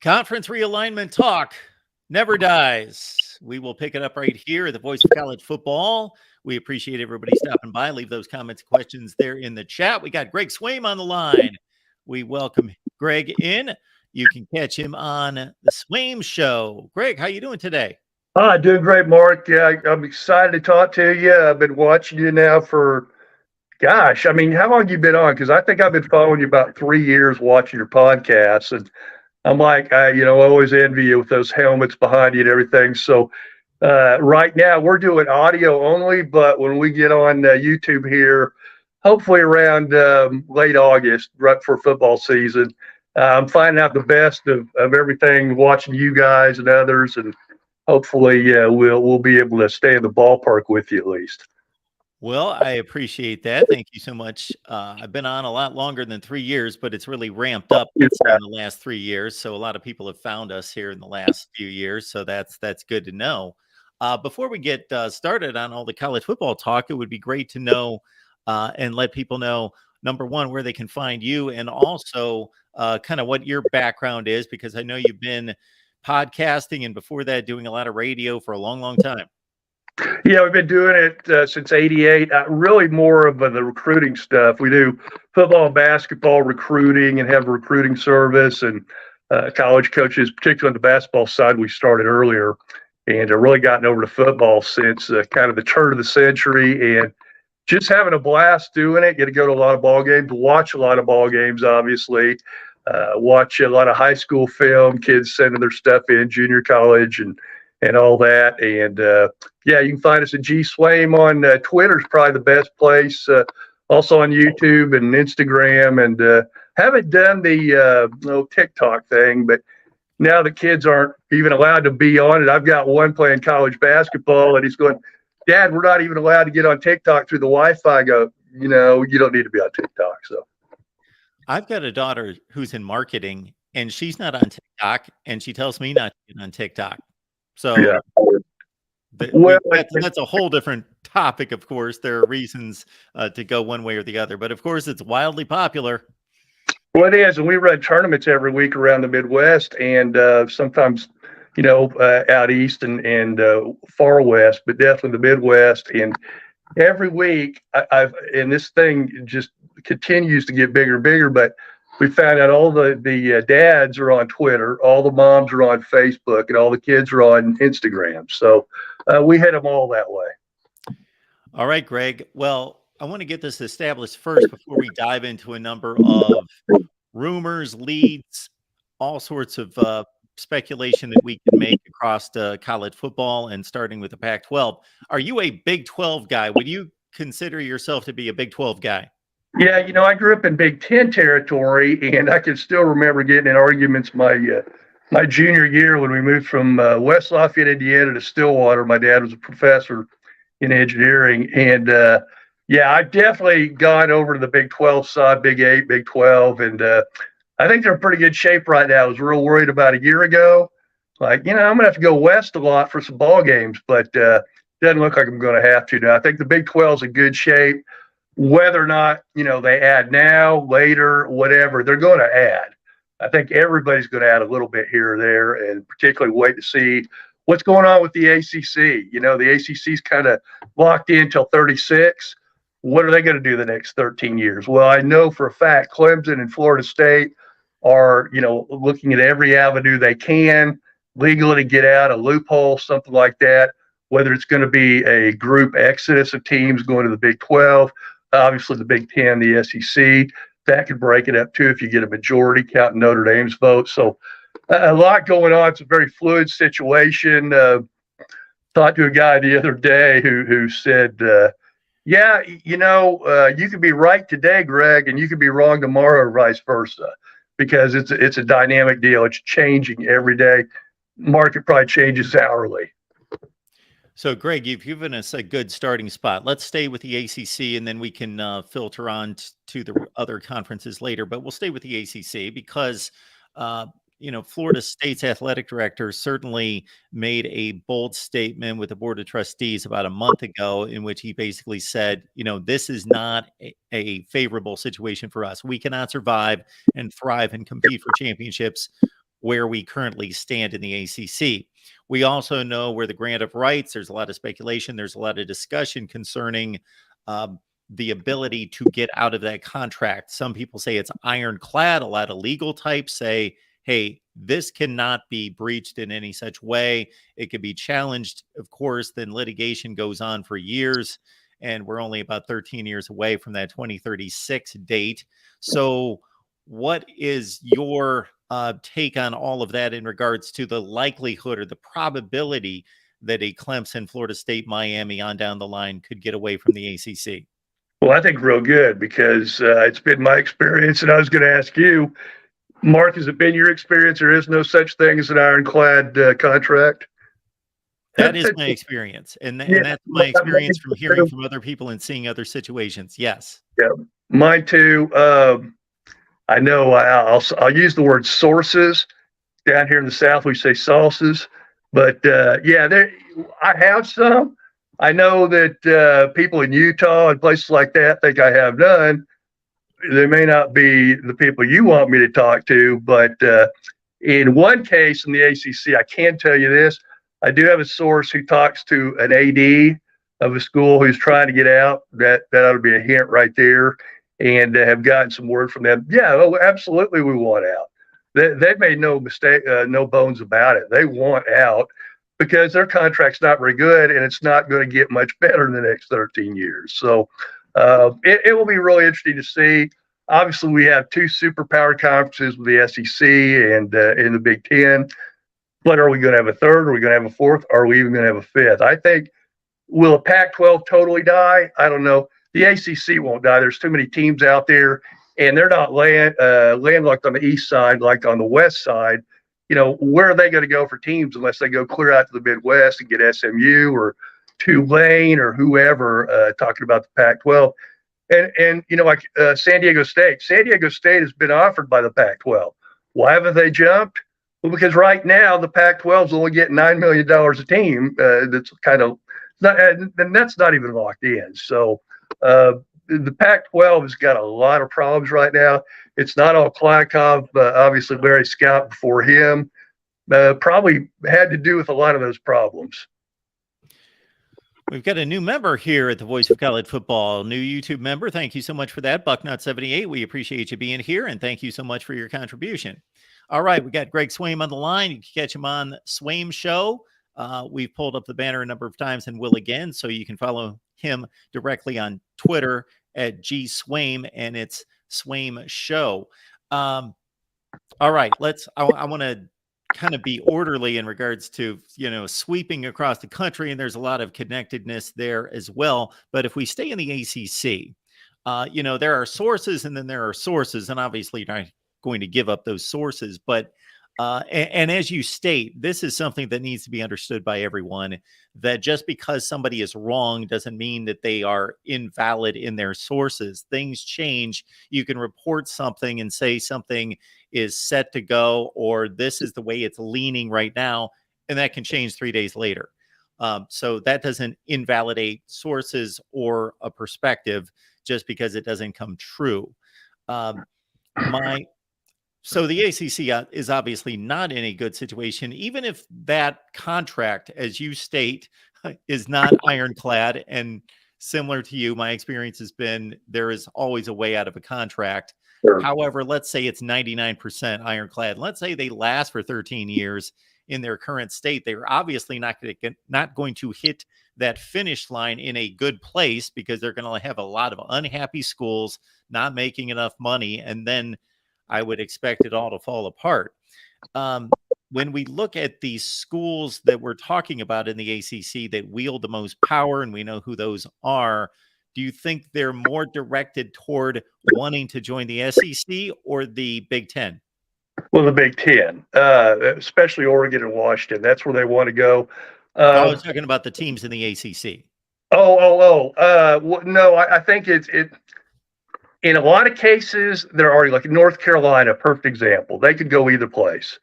Conference realignment talk never dies. We will pick it up right here at the Voice of College Football. We appreciate everybody stopping by. Leave those comments and questions there in the chat. We got Greg Swaim on the line. We welcome Greg in. You can catch him on the Swaim Show. Greg, how you doing today? Doing great, Mark. I'm excited to talk to you. I've been watching you now for, gosh, I mean, how long have you been on? Because I think I've been following you about 3 years watching your podcasts. And I'm like, I always envy you with those helmets behind you and everything. So right now we're doing audio only, but when we get on YouTube here, hopefully around late August, right before football season, I'm finding out the best of everything, watching you guys and others, and hopefully we'll be able to stay in the ballpark with you at least. Well, I appreciate that. Thank you so much. I've been on a lot longer than 3 years, but it's really ramped up in the last 3 years. So a lot of people have found us here in the last few years. So that's good to know. Before we get started on all the college football talk, it would be great to know and let people know, number one, where they can find you, and also kind of what your background is, because I know you've been podcasting and before that doing a lot of radio for a long, long time. Yeah, we've been doing it since '88. Really more of the recruiting stuff. We do football and basketball recruiting and have a recruiting service, and college coaches, particularly on the basketball side, we started earlier, and really gotten over to football since kind of the turn of the century, and just having a blast doing it. Get to go to a lot of ball games, watch a lot of ball games, obviously. Watch a lot of high school film, kids sending their stuff in, junior college, and all that. And yeah, you can find us at G Swaim on Twitter is probably the best place. Also on YouTube and Instagram, and haven't done the TikTok thing, but now the kids aren't even allowed to be on it. I've got one playing college basketball, and he's going, "Dad, we're not even allowed to get on TikTok through the Wi-Fi." I go, you don't need to be on TikTok. So I've got a daughter who's in marketing, and she's not on TikTok, and she tells me not to get on TikTok. So yeah. That's a whole different topic, of course. There are reasons to go one way or the other, but of course it's wildly popular. Well, it is, and we run tournaments every week around the Midwest, and sometimes, out east and far west, but definitely the Midwest. And every week, and this thing just continues to get bigger and bigger. But we found out all the dads are on Twitter, all the moms are on Facebook, and all the kids are on Instagram. So we hit them all that way. All right, Greg. Well, I want to get this established first before we dive into a number of rumors, leads, all sorts of speculation that we can make across college football, and starting with the Pac-12. Are you a Big 12 guy? Would you consider yourself to be a Big 12 guy? Yeah, I grew up in Big 10 territory, and I can still remember getting in arguments my junior year when we moved from West Lafayette, Indiana to Stillwater. My dad was a professor in engineering, and yeah, I've definitely gone over to the Big 12 side, Big 8, Big 12, and I think they're in pretty good shape right now. I was real worried about a year ago. Like, I'm going to have to go west a lot for some ball games, but doesn't look like I'm going to have to now. I think the Big 12 is in good shape. Whether or not, they add now, later, whatever, they're going to add. I think everybody's going to add a little bit here or there, and particularly wait to see what's going on with the ACC. The ACC's kind of locked in till 36. What are they going to do the next 13 years? Well, I know for a fact Clemson and Florida State are, looking at every avenue they can legally to get out, a loophole, something like that, whether it's going to be a group exodus of teams going to the Big 12, obviously the Big 10, the SEC. That could break it up too if you get a majority counting Notre Dame's vote. So a lot going on. It's a very fluid situation. Talked to a guy the other day who said, yeah, you could be right today, Greg, and you could be wrong tomorrow, or vice versa, because it's a dynamic deal. It's changing every day. Market probably changes hourly. So, Greg, you've given us a good starting spot. Let's stay with the ACC, and then we can filter on to the other conferences later. But we'll stay with the ACC because, Florida State's athletic director certainly made a bold statement with the Board of Trustees about a month ago, in which he basically said, this is not a favorable situation for us. We cannot survive and thrive and compete for championships where we currently stand in the ACC. We also know where the grant of rights, there's a lot of speculation, there's a lot of discussion concerning the ability to get out of that contract. Some people say it's ironclad. A lot of legal types say, hey, this cannot be breached in any such way. It could be challenged. Of course, then litigation goes on for years, and we're only about 13 years away from that 2036 date. So what is your take on all of that in regards to the likelihood or the probability that a Clemson, Florida State, Miami on down the line could get away from the ACC? Well, I think real good, because it's been my experience, and I was going to ask you, Mark, has it been your experience there is no such thing as an ironclad contract? That is my experience, and that's my experience from hearing from other people and seeing other situations. Yes. Yeah, mine too. I know I'll use the word sources. Down here in the South, we say sauces, but I have some. I know that people in Utah and places like that think I have none. They may not be the people you want me to talk to, but in one case in the ACC, I can tell you this. I do have a source who talks to an AD of a school who's trying to get out. That ought to be a hint right there, and have gotten some word from them. Yeah, absolutely, we want out. They've made no mistake, no bones about it. They want out because their contract's not very good, and it's not going to get much better in the next 13 years. So it will be really interesting to see. Obviously, we have two superpower conferences with the SEC and in the Big Ten. But are we going to have a third? Are we going to have a fourth? Are we even going to have a fifth? I think, will a Pac-12 totally die? I don't know. The ACC won't die. There's too many teams out there, and they're not landlocked on the east side like on the west side. You know, where are they going to go for teams unless they go clear out to the Midwest and get SMU or Tulane or whoever, talking about the Pac-12. And you know, like San Diego State. San Diego State has been offered by the Pac-12. Why haven't they jumped? Well, because right now the Pac-12 is only getting $9 million a team. That's kind of not, and that's not even locked in. So the Pac-12 has got a lot of problems right now. It's not all Klykov. Obviously, Larry Scott before him probably had to do with a lot of those problems. We've got a new member here at the Voice of College Football, new YouTube member. Thank you so much for that, Bucknut78. We appreciate you being here, and thank you so much for your contribution. All right, we got Greg Swaim on the line. You can catch him on Swaim Show. We've pulled up the banner a number of times and will again, so you can follow him directly on Twitter at gswaim, and it's Swaim Show. All right, I want to kind of be orderly in regards to, you know, sweeping across the country, and there's a lot of connectedness there as well. But if we stay in the ACC, you know, there are sources and then there are sources, and obviously you're not going to give up those sources. But and as you state, this is something that needs to be understood by everyone, that just because somebody is wrong doesn't mean that they are invalid in their sources. Things change. You can report something and say something is set to go, or this is the way it's leaning right now, and that can change 3 days later. So that doesn't invalidate sources or a perspective just because it doesn't come true. So the ACC is obviously not in a good situation, even if that contract, as you state, is not ironclad. And similar to you, my experience has been there is always a way out of a contract. Sure. However, let's say it's 99% ironclad. Let's say they last for 13 years in their current state. They're obviously not going to hit that finish line in a good place, because they're going to have a lot of unhappy schools not making enough money, and then I would expect it all to fall apart. When we look at these schools that we're talking about in the ACC that wield the most power, and we know who those are, do you think they're more directed toward wanting to join the SEC or the Big Ten? Well, the Big Ten, especially Oregon and Washington, that's where they want to go. I was talking about the teams in the ACC. Well, no, I think it. In a lot of cases, they're already, like North Carolina, perfect example. They could go either place.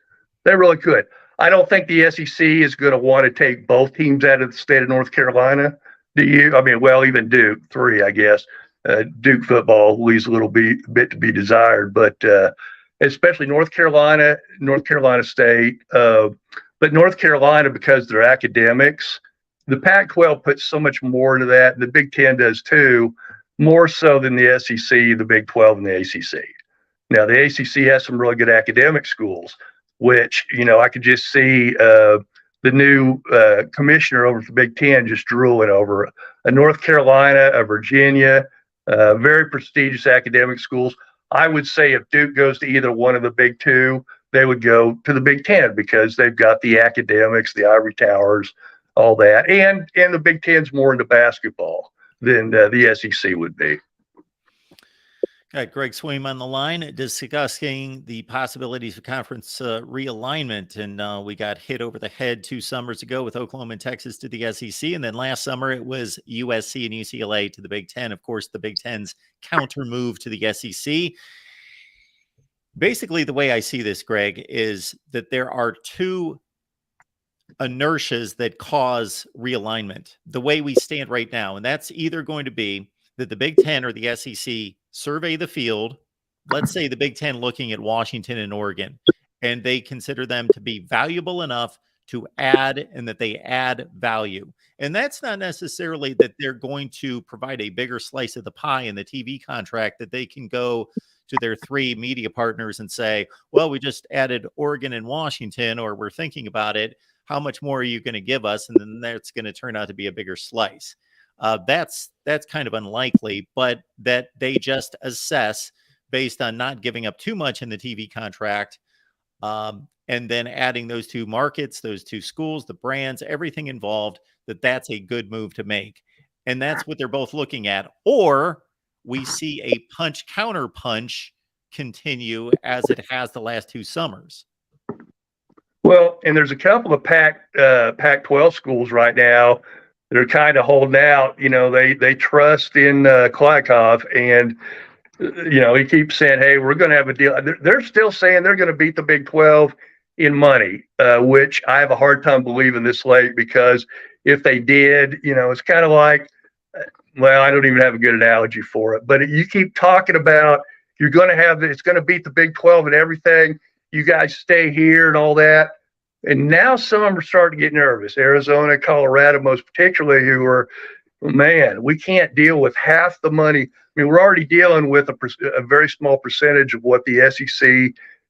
They really could. I don't think the SEC is going to want to take both teams out of the state of North Carolina. Do you? I mean, well, even Duke, 3, I guess. Duke football leaves a little bit to be desired. But especially North Carolina State. But North Carolina, because they're academics, the Pac-12 puts so much more into that. And the Big Ten does too, more so than the SEC, the Big 12, and the ACC. Now, the ACC has some really good academic schools, which, I could just see the new commissioner over the Big Ten just drooling over a North Carolina, a Virginia, very prestigious academic schools. I would say if Duke goes to either one of the big two, they would go to the Big Ten because they've got the academics, the ivory towers, all that. And the Big Ten's more into basketball than the SEC would be. Got Greg Swaim on the line discussing the possibilities of conference realignment. And we got hit over the head 2 summers ago with Oklahoma and Texas to the SEC. And then last summer it was USC and UCLA to the Big Ten. Of course, the Big Ten's counter move to the SEC. Basically, the way I see this, Greg, is that there are 2 inertias that cause realignment the way we stand right now. And that's either going to be that the Big Ten or the SEC survey the field. Let's say the Big Ten looking at Washington and Oregon, and they consider them to be valuable enough to add, and that they add value. And that's not necessarily that they're going to provide a bigger slice of the pie in the TV contract, that they can go to their 3 media partners and say, well, we just added Oregon and Washington, or we're thinking about it. How much more are you going to give us? And then that's going to turn out to be a bigger slice. That's kind of unlikely, but that they just assess based on not giving up too much in the TV contract, and then adding those 2 markets, those 2 schools, the brands, everything involved, that's a good move to make. And that's what they're both looking at. Or we see a punch counter punch continue as it has the last 2 summers. Well, and there's a couple of Pac-12 schools right now that are kind of holding out. They trust in Klykov, and he keeps saying, "Hey, we're going to have a deal." They're still saying they're going to beat the Big 12 in money, which I have a hard time believing this late, because if they did, it's kind of like, well, I don't even have a good analogy for it. But you keep talking about you're going to have it's going to beat the Big 12 and everything. You guys stay here and all that. And now some of them are starting to get nervous. Arizona, Colorado, most particularly, who are, man, we can't deal with half the money. I mean, we're already dealing with a very small percentage of what the SEC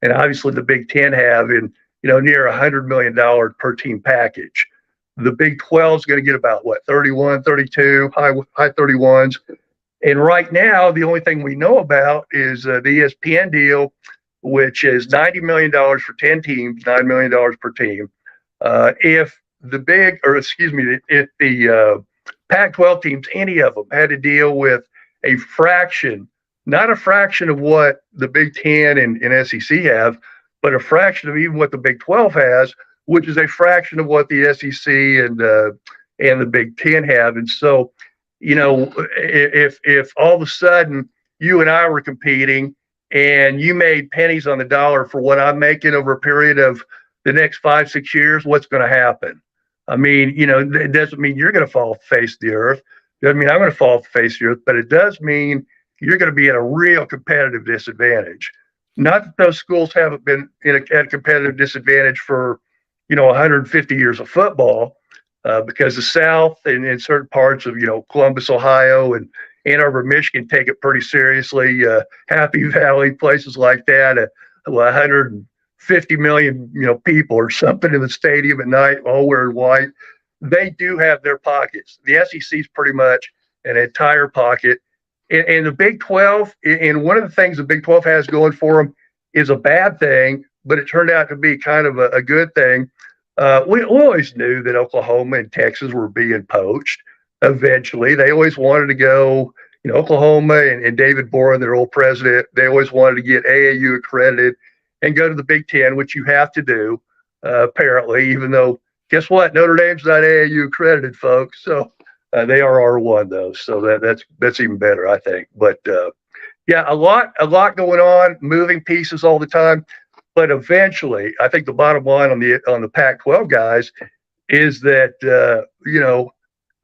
and obviously the Big Ten have in, near $100 million per team package. The Big 12 is going to get about, 31, 32, high 31s. And right now, the only thing we know about is the ESPN deal, which is $90 million for 10 teams, $9 million per team. If the Pac-12 teams, any of them, had to deal with a fraction, not a fraction of what the Big Ten and SEC have, but a fraction of even what the Big 12 has, which is a fraction of what the SEC and the Big Ten have. And so, if all of a sudden you and I were competing, and you made pennies on the dollar for what I'm making over a period of the next 5-6 years, what's going to happen? I mean, it doesn't mean you're going to fall off the face of the earth. It doesn't mean I'm going to fall off the face of the earth, but it does mean you're going to be at a real competitive disadvantage. Not that those schools haven't been at a competitive disadvantage for, 150 years of football, because the South and in certain parts of, Columbus, Ohio, and Ann Arbor, Michigan take it pretty seriously. Happy Valley, places like that, 150 million people or something in the stadium at night, all wearing white. They do have their pockets. The SEC is pretty much an entire pocket. And the Big 12, and one of the things the Big 12 has going for them is a bad thing, but it turned out to be kind of a good thing. We always knew that Oklahoma and Texas were being poached. Eventually, they always wanted to go, Oklahoma and David Boren, their old president, they always wanted to get AAU accredited and go to the Big Ten, which you have to do, apparently, even though, guess what? Notre Dame's not AAU accredited, folks. So they are R1, though. So that's even better, I think. But yeah, a lot going on, moving pieces all the time. But eventually, I think the bottom line on the Pac-12 guys is that,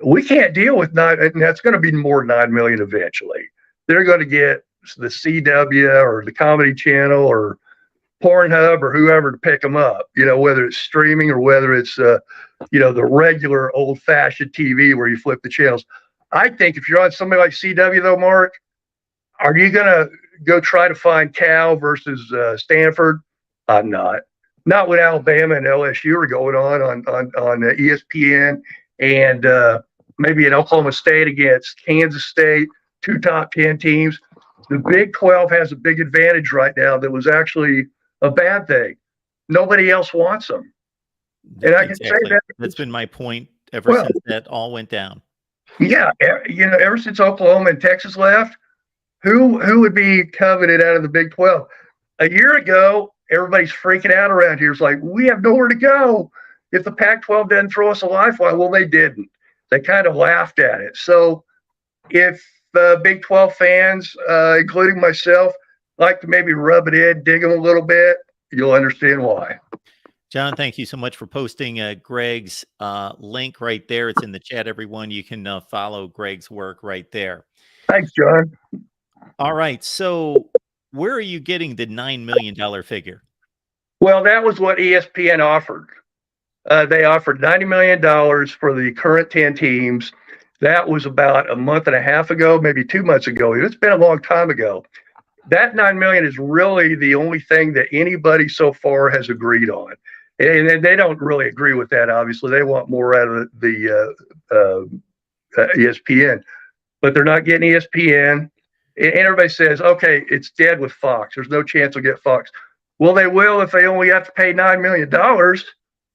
we can't deal with and that's going to be more than 9 million eventually. They're going to get the CW or the Comedy Channel or Pornhub or whoever to pick them up, whether it's streaming or whether it's, the regular old fashioned TV where you flip the channels. I think if you're on somebody like CW though, Mark, are you going to go try to find Cal versus Stanford? I'm not. Not when Alabama and LSU are going on ESPN and maybe an Oklahoma State against Kansas State, 2 top 10 teams. The Big 12 has a big advantage right now that was actually a bad thing. Nobody else wants them. And I can say that. That's been my point ever since that all went down. Yeah. Ever since Oklahoma and Texas left, who would be coveted out of the Big 12? A year ago, everybody's freaking out around here. It's like, we have nowhere to go if the Pac-12 doesn't throw us a lifeline. Well, they didn't. They kind of laughed at it. So if Big 12 fans, including myself, like to maybe rub it in, dig them a little bit, you'll understand why. John, thank you so much for posting Greg's link right there. It's in the chat, everyone. You can follow Greg's work right there. Thanks, John. All right. So where are you getting the $9 million figure? Well, that was what ESPN offered. They offered $90 million for the current 10 teams. That was about a month and a half ago, maybe 2 months ago. It's been a long time ago. That $9 million is really the only thing that anybody so far has agreed on. And they don't really agree with that, obviously. They want more out of the ESPN. But they're not getting ESPN. And everybody says, okay, it's dead with Fox. There's no chance they'll get Fox. Well, they will if they only have to pay $9 million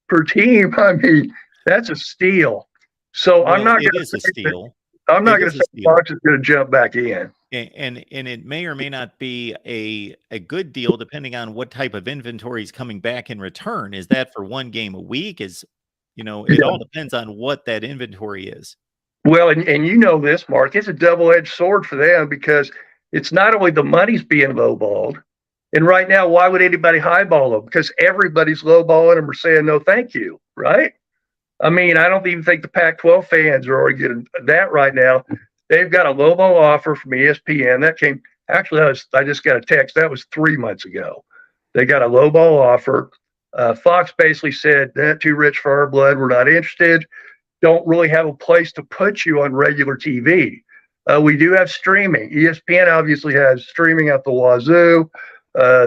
per team. I mean, that's a steal. So I'm not going to say steal. I'm not going to say Fox is going to jump back in. And it may or may not be a good deal depending on what type of inventory is coming back in return. Is that for one game a week? It all depends on what that inventory is. Well, and you know this, Mark, it's a double-edged sword for them because it's not only the money's being lowballed, and right now, why would anybody highball them? Because everybody's lowballing them or saying no thank you, right? I mean, I don't even think the Pac-12 fans are already getting that right now. They've got a lowball offer from ESPN. That came, actually, I just got a text. That was 3 months ago. They got a lowball offer. Fox basically said, that's too rich for our blood. We're not interested. Don't really have a place to put you on regular TV. We do have streaming. ESPN obviously has streaming at the wazoo.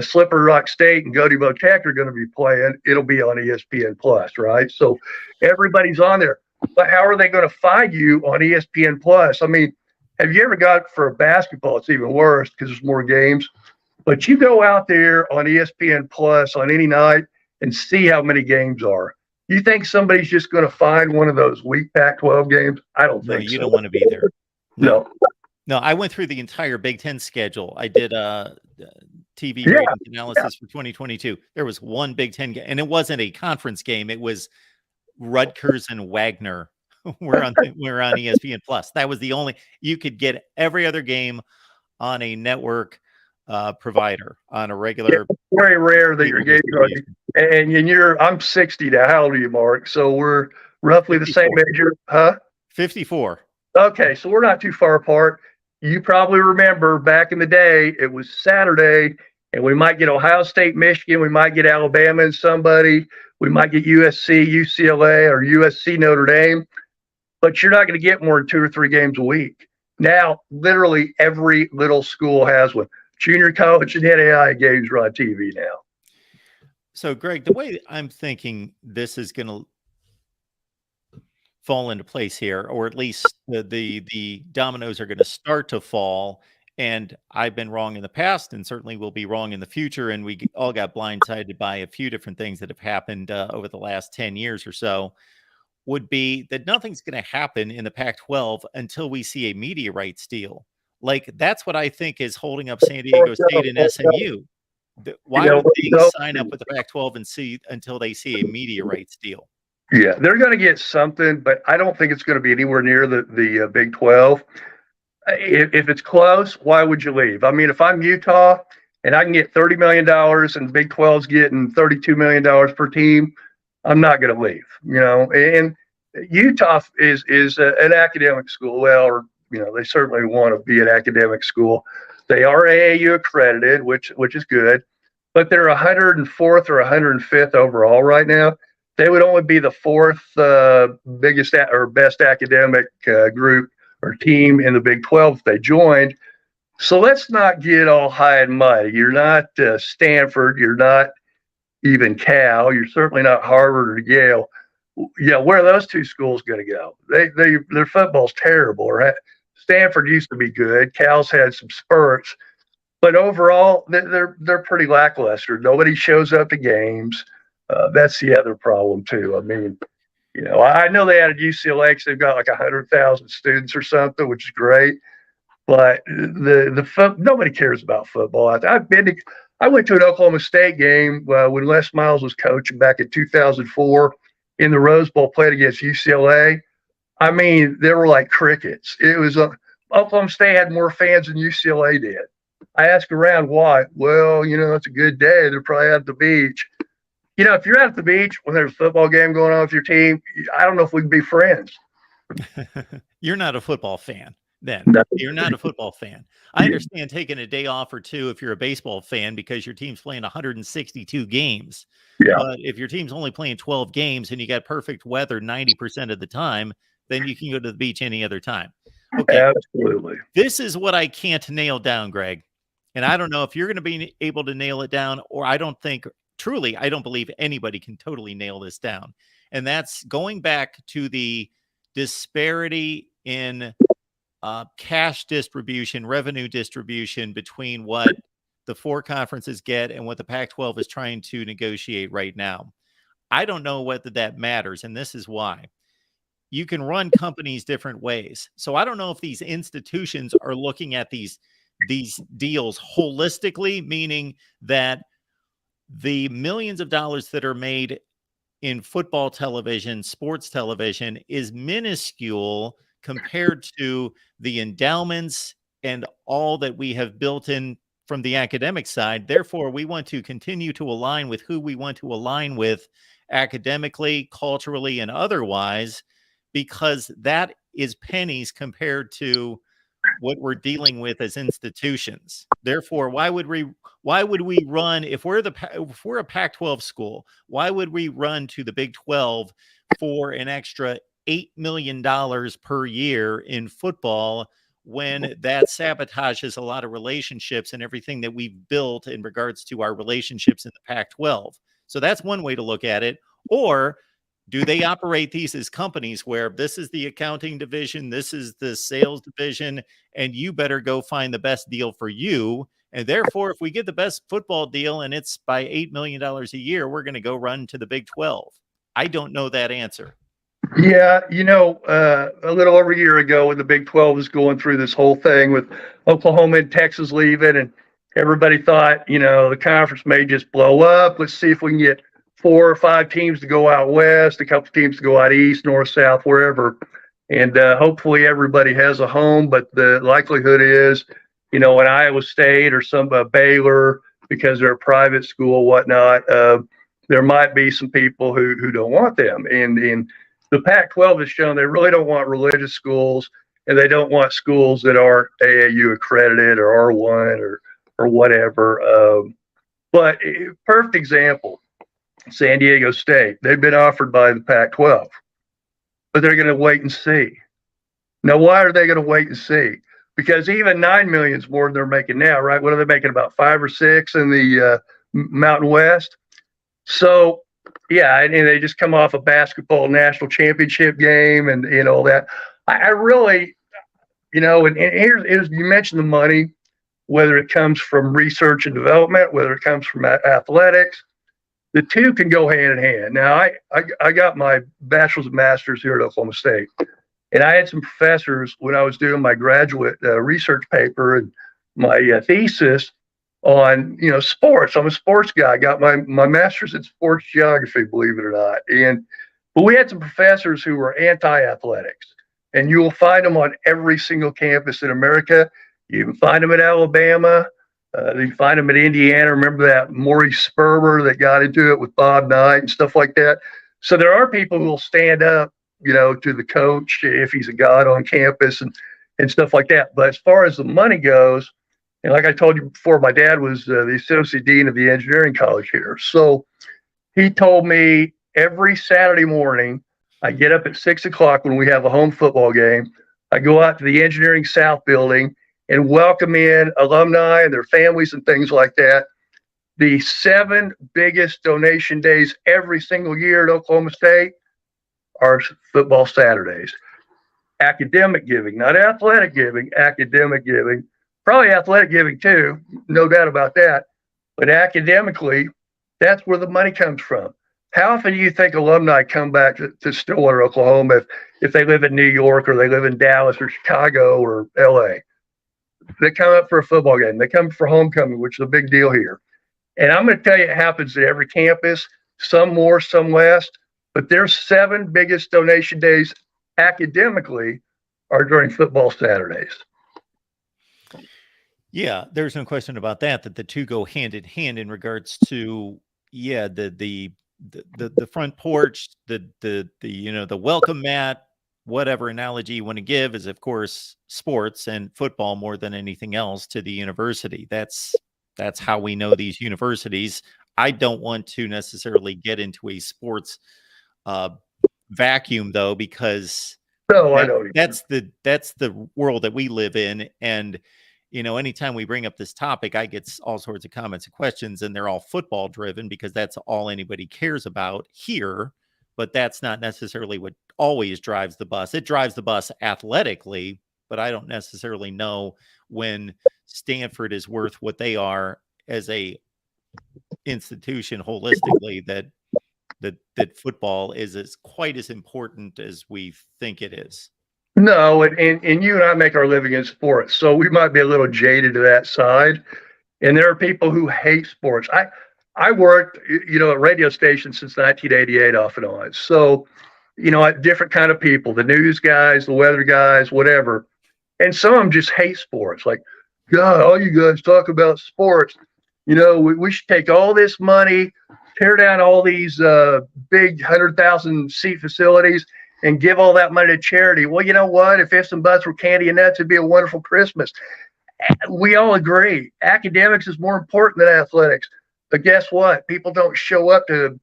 Slippery Rock State and Go Tech are going to be playing. It'll be on ESPN Plus, right? So everybody's on there. But how are they going to find you on ESPN Plus? I mean, have you ever got for basketball? It's even worse because there's more games. But you go out there on ESPN Plus on any night and see how many games are. You think somebody's just going to find one of those weak Pac-12 games? I don't think so. You don't want to be there. No. No, I went through the entire Big Ten schedule. I did TV ratings analysis for 2022. There was one Big Ten game, and it wasn't a conference game. It was Rutgers and Wagner. We're on ESPN Plus. That was the only, you could get every other game on a network provider on a regular. It's very rare that your games are. And I'm 60 now. How old are you, Mark? So we're roughly 54. The same age, huh? 54. Okay, so we're not too far apart. You probably remember back in the day, it was Saturday, and we might get Ohio State, Michigan. We might get Alabama and somebody. We might get USC, UCLA, or USC, Notre Dame. But you're not going to get more than 2 or 3 games a week. Now, literally every little school has one. Junior college and NAI games are on TV now. So, Greg, the way I'm thinking this is going to fall into place here, or at least the dominoes are going to start to fall. And I've been wrong in the past and certainly will be wrong in the future. And we all got blindsided by a few different things that have happened over the last 10 years or so, would be that nothing's going to happen in the Pac-12 until we see a media rights deal. Like, that's what I think is holding up San Diego State and SMU. Why would they sign up with the Pac-12 and see until they see a media rights deal? Yeah, they're going to get something, but I don't think it's going to be anywhere near the Big 12. If it's close, why would you leave? I mean, if I'm Utah and I can get $30 million and Big 12's getting $32 million per team, I'm not going to leave, And Utah is an academic school. Well, or, they certainly want to be an academic school. They are AAU accredited, which is good. but they're 104th or 105th overall right now. They would only be the fourth biggest or best academic group or team in the Big 12 if they joined. So let's not get all high and mighty. You're not Stanford. You're not even Cal. You're certainly not Harvard or Yale. Yeah, where are those two schools going to go? Their football's terrible. Right? Stanford used to be good. Cal's had some spurts, but overall they're pretty lackluster. Nobody shows up to games. That's the other problem too. I mean, I know they added UCLA because they've got like 100,000 students or something, which is great. But nobody cares about football. I went to an Oklahoma State game when Les Miles was coaching back in 2004 in the Rose Bowl, played against UCLA. I mean, they were like crickets. It was Oklahoma State had more fans than UCLA did. I asked around why. Well, it's a good day. They're probably out at the beach. If you're out at the beach when there's a football game going on with your team, I don't know if we can be friends. You're not a football fan. Then No. You're not a football fan. I understand taking a day off or two if you're a baseball fan because your team's playing 162 games. Yeah. But if your team's only playing 12 games and you got perfect weather 90% of the time, then you can go to the beach any other time. Okay. Absolutely. This is what I can't nail down, Greg. And I don't know if you're going to be able to nail it down, or I don't believe anybody can totally nail this down. And that's going back to the disparity in cash distribution, revenue distribution between what the four conferences get and what the Pac-12 is trying to negotiate right now. I don't know whether that matters, and this is why. You can run companies different ways. So I don't know if these institutions are looking at these deals holistically, meaning that the millions of dollars that are made in football television, sports television, is minuscule compared to the endowments and all that we have built in from the academic side. Therefore, we want to continue to align with who we want to align with academically, culturally, and otherwise, because that is pennies compared to what we're dealing with as institutions. Therefore, why would we run, if we're a Pac-12 school, why would we run to the Big 12 for an extra $8 million per year in football when that sabotages a lot of relationships and everything that we've built in regards to our relationships in the Pac-12? So that's one way to look at it. Or do they operate these as companies where this is the accounting division, this is the sales division, and you better go find the best deal for you? And therefore, if we get the best football deal and it's by $8 million a year, we're going to go run to the Big 12. I don't know that answer. Yeah, a little over a year ago when the Big 12 was going through this whole thing with Oklahoma and Texas leaving, and everybody thought, the conference may just blow up. Let's see if we can get 4 or 5 teams to go out west, a couple teams to go out east, north, south, wherever. And hopefully everybody has a home, but the likelihood is, in Iowa State or some Baylor, because they're a private school, whatnot, there might be some people who don't want them. And the Pac-12 has shown they really don't want religious schools, and they don't want schools that are AAU accredited or R1 or whatever. But perfect example, San Diego State. They've been offered by the Pac-12, but they're going to wait and see. Now, why are they going to wait and see? Because even $9 million is more than they're making now, right? What are they making, about 5 or 6 in the Mountain West? So, yeah, and they just come off a basketball national championship game and all that. I really, and here's you mentioned the money, whether it comes from research and development, whether it comes from athletics. The two can go hand in hand. Now, I got my bachelor's and master's here at Oklahoma State, and I had some professors when I was doing my graduate research paper and my thesis on sports. I'm a sports guy. I got my master's in sports geography, believe it or not. But we had some professors who were anti-athletics, and you will find them on every single campus in America. You can find them at Alabama. You find them at Indiana. Remember that Maurice Sperber that got into it with Bob Knight and stuff like that. So there are people who will stand up, to the coach if he's a god on campus and stuff like that. But as far as the money goes, And like I told you before, my dad was the associate dean of the engineering college here. So he told me every Saturday morning, I get up at 6 o'clock when we have a home football game. I go out to the Engineering South building and welcome in alumni and their families and things like that. The 7 biggest donation days every single year at Oklahoma State are football Saturdays. Academic giving, not athletic giving, academic giving, probably athletic giving too, no doubt about that. But academically, that's where the money comes from. How often do you think alumni come back to Stillwater, Oklahoma, if they live in New York or they live in Dallas or Chicago or LA? They come up for a football game. They come for homecoming, which is a big deal here. And I'm going to tell you, it happens at every campus, some more, some less. But their 7 biggest donation days academically are during football Saturdays. Yeah, there's no question about that the two go hand in hand in regards to the front porch, the welcome mat, whatever analogy you want to give is of course sports and football more than anything else to the university. That's how we know these universities. I don't want to necessarily get into a sports vacuum though, because that's the world that we live in. And anytime we bring up this topic, I get all sorts of comments and questions, and they're all football driven because that's all anybody cares about here. But that's not necessarily what always drives the bus. It drives the bus athletically, but I don't necessarily know when Stanford is worth what they are as a institution holistically, that football is quite as important as we think it is. No, and you and I make our living in sports, so we might be a little jaded to that side. And there are people who hate sports. I worked, at radio stations since 1988 off and on. So, different kind of people, the news guys, the weather guys, whatever. And some of them just hate sports. Like, God, all you guys talk about sports. We should take all this money, tear down all these big 100,000 seat facilities, and give all that money to charity. Well, you know what? If ifs and buts were candy and nuts, it'd be a wonderful Christmas. We all agree. Academics is more important than athletics. But guess what? People don't show up to,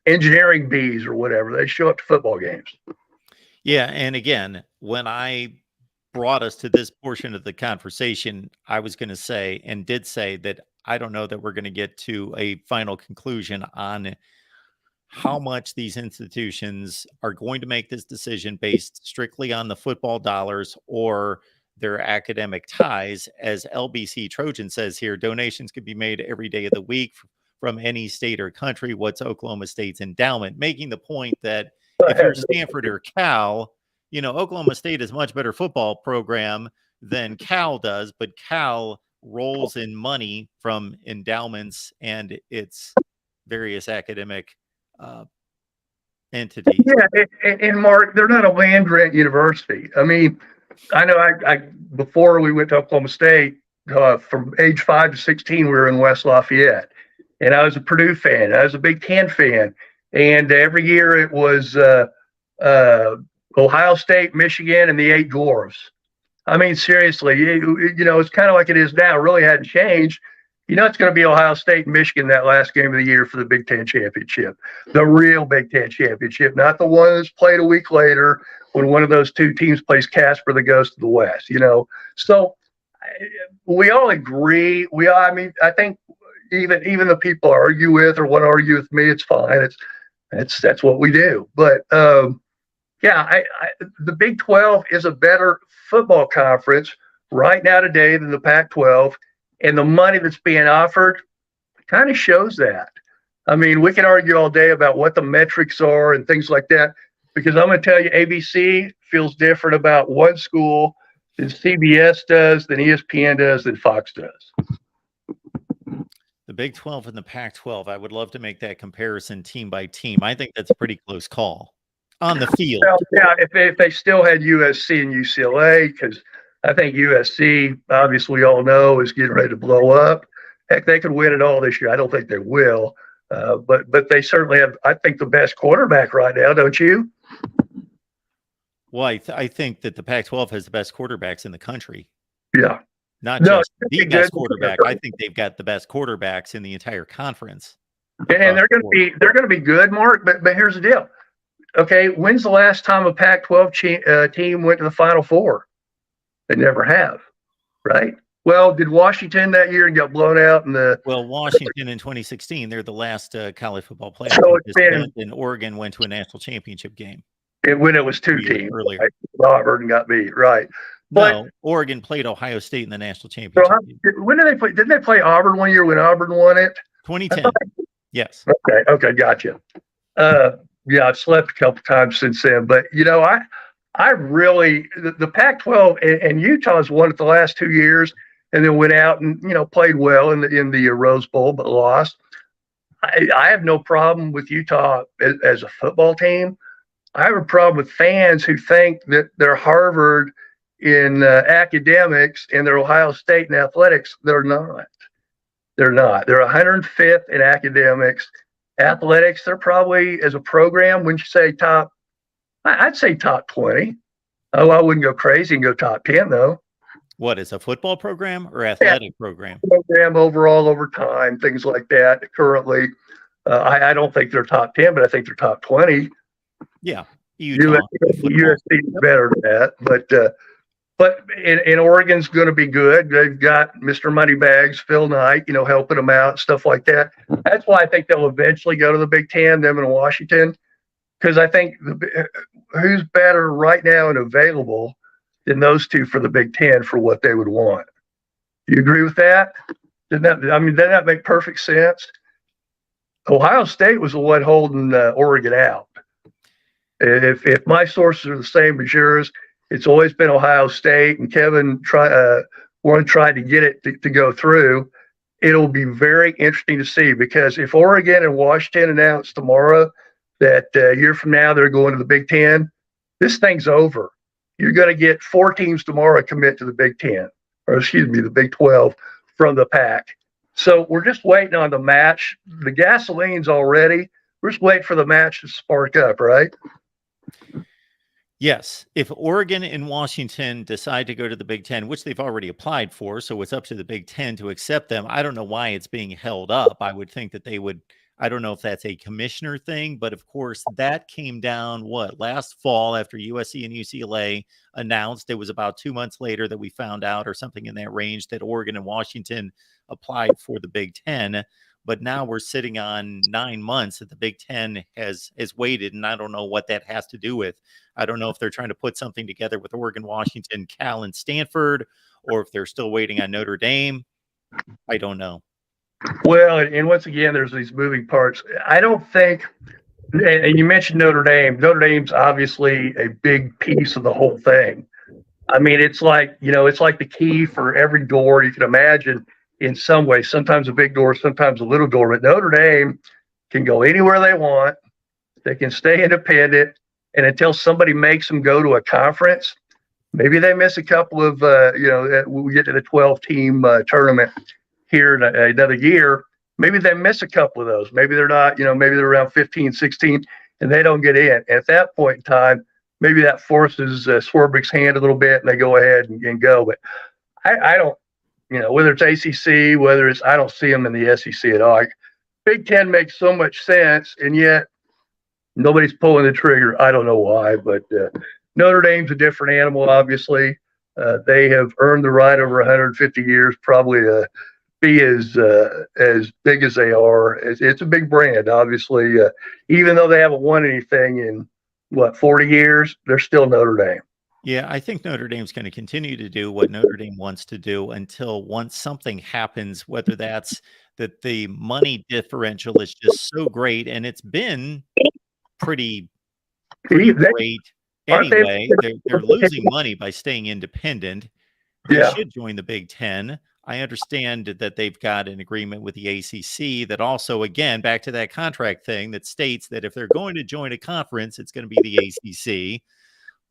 engineering bees or whatever. They show up to football games. Yeah. And again, when I brought us to this portion of the conversation, I was going to say, and did say, that I don't know that we're going to get to a final conclusion on how much these institutions are going to make this decision based strictly on the football dollars or their academic ties. As LBC Trojan says here, donations could be made every day of the week from any state or country. What's Oklahoma State's endowment? Making the point that if you're Stanford or Cal, Oklahoma State is a much better football program than Cal does, but Cal rolls in money from endowments and its various academic entities. Yeah, and Mark, they're not a land grant university. I mean, I know I before we went to Oklahoma State, from age 5 to 16, we were in West Lafayette, and I was a Purdue fan. I was a Big Ten fan, and every year it was Ohio State, Michigan, and the 8 Dwarves. I mean, seriously, it's kind of like it is now. It really hadn't changed. It's going to be Ohio State and Michigan that last game of the year for the Big Ten championship, the real Big Ten championship, not the one that's played a week later when one of those two teams plays Casper the Ghost of the West. So we all agree. I think even the people I argue with or want to argue with me, it's fine. That's what we do. But the Big 12 is a better football conference right now today than the Pac-12. And the money that's being offered kind of shows that. I mean, we can argue all day about what the metrics are and things like that, because I'm going to tell you, ABC feels different about one school than CBS does, than ESPN does, than Fox does. The Big 12 and the Pac-12, I would love to make that comparison team by team. I think that's a pretty close call on the field. Well, yeah, if they still had USC and UCLA, because I think USC, obviously, we all know, is getting ready to blow up. Heck, they could win it all this year. I don't think they will, but they certainly have, I think, the best quarterback right now, don't you? Well, I think that the Pac-12 has the best quarterbacks in the country. Yeah. Not No, just it's gonna the be good. best quarterback. I think they've got the best quarterbacks in the entire conference. And across the board. they're going to be good, Mark. But here's the deal. Okay, when's the last time a Pac-12 team went to the Final Four? They never have, right? Well, did Washington that year and got blown out in the? Well, Washington in 2016, they're the last college football playoff So it's been participant, and Oregon went to a national championship game when it was 2 2 years teams. earlier. Right? Auburn got beat, right? But No, Oregon played Ohio State in the national so championship game. when did they play? Didn't they play Auburn one year when Auburn won it? 2010. Yes. Okay, gotcha. Yeah, I've slept a couple times since then, but I really the Pac-12 and Utah's won it the last 2 years, and then went out and played well in the Rose Bowl, but lost. I have no problem with Utah as a football team. I have a problem with fans who think that they're Harvard in academics and they're Ohio State in athletics. They're not. They're not. They're 105th in academics. Athletics, they're probably, as a program, wouldn't you say top? I'd say top 20. Oh, I wouldn't go crazy and go top 10, though. What is a football program or athletic program? Program overall over time, things like that. Currently, I don't think they're top 10, but I think they're top 20. Yeah. Utah. USC is better than that, but in Oregon's going to be good. They've got Mr. Moneybags, Phil Knight, helping them out, stuff like that. That's why I think they'll eventually go to the Big Ten, them in Washington, because I think who's better right now and available than those two for the Big Ten for what they would want. Do you agree with that? Doesn't that make perfect sense? Ohio State was the one holding Oregon out. If my sources are the same as yours, it's always been Ohio State, and Kevin Warren tried to get it to go through. It'll be very interesting to see, because if Oregon and Washington announce tomorrow that a year from now they're going to the Big Ten, this thing's over. You're going to get 4 teams tomorrow commit to the Big Ten, or excuse me, the Big 12 from the Pac. So we're just waiting on the match. The gasoline's already. We're just waiting for the match to spark up, right? Yes. If Oregon and Washington decide to go to the Big Ten, which they've already applied for, so it's up to the Big Ten to accept them. I don't know why it's being held up. I would think that they would. I don't know if that's a commissioner thing, but of course that came down last fall after USC and UCLA announced. It was about 2 months later that we found out, or something in that range, that Oregon and Washington applied for the Big Ten. But now we're sitting on 9 months that the Big Ten has waited, and I don't know what that has to do with. I don't know if they're trying to put something together with Oregon, Washington, Cal, and Stanford, or if they're still waiting on Notre Dame. I don't know. Well, and once again, there's these moving parts. I don't think, and you mentioned Notre Dame. Notre Dame's obviously a big piece of the whole thing. I mean, it's like the key for every door you can imagine in some way. Sometimes a big door, sometimes a little door. But Notre Dame can go anywhere they want. They can stay independent. And until somebody makes them go to a conference, maybe they miss a couple of, we get to the 12-team tournament here in another year. Maybe they miss a couple of those. Maybe they're not, maybe they're around 15, 16, and they don't get in. At that point in time, maybe that forces Swarbrick's hand a little bit, and they go ahead and go. But I don't, whether it's ACC, I don't see them in the SEC at all. Big Ten makes so much sense, and yet nobody's pulling the trigger. I don't know why, but Notre Dame's a different animal, obviously. They have earned the right over 150 years, probably to be as big as they are. It's a big brand, obviously. Even though they haven't won anything in, 40 years, they're still Notre Dame. Yeah, I think Notre Dame's going to continue to do what Notre Dame wants to do until once something happens, whether that's that the money differential is just so great, and it's been pretty great anyway. They're losing money by staying independent. They should join the Big Ten. I understand that they've got an agreement with the ACC that also, again, back to that contract thing that states that if they're going to join a conference, it's going to be the ACC.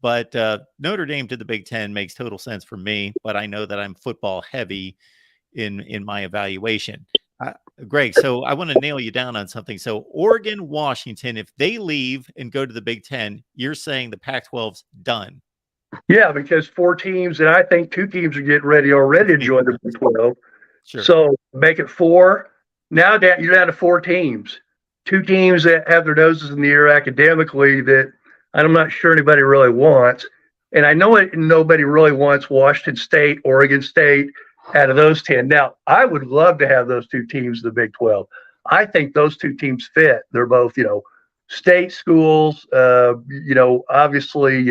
But Notre Dame to the Big Ten makes total sense for me, but I know that I'm football heavy in my evaluation. Greg, so I want to nail you down on something. So Oregon, Washington, if they leave and go to the Big Ten, you're saying the Pac-12's done. Yeah, because 4 teams, and I think 2 teams are getting ready already to join the Big 12. Sure. So make it 4. Now that you're down to 4 teams, 2 teams that have their noses in the air academically that I'm not sure anybody really wants. And I know nobody really wants Washington State, Oregon State out of those 10. Now, I would love to have those 2 teams in the Big 12. I think those 2 teams fit. They're both, state schools. Obviously,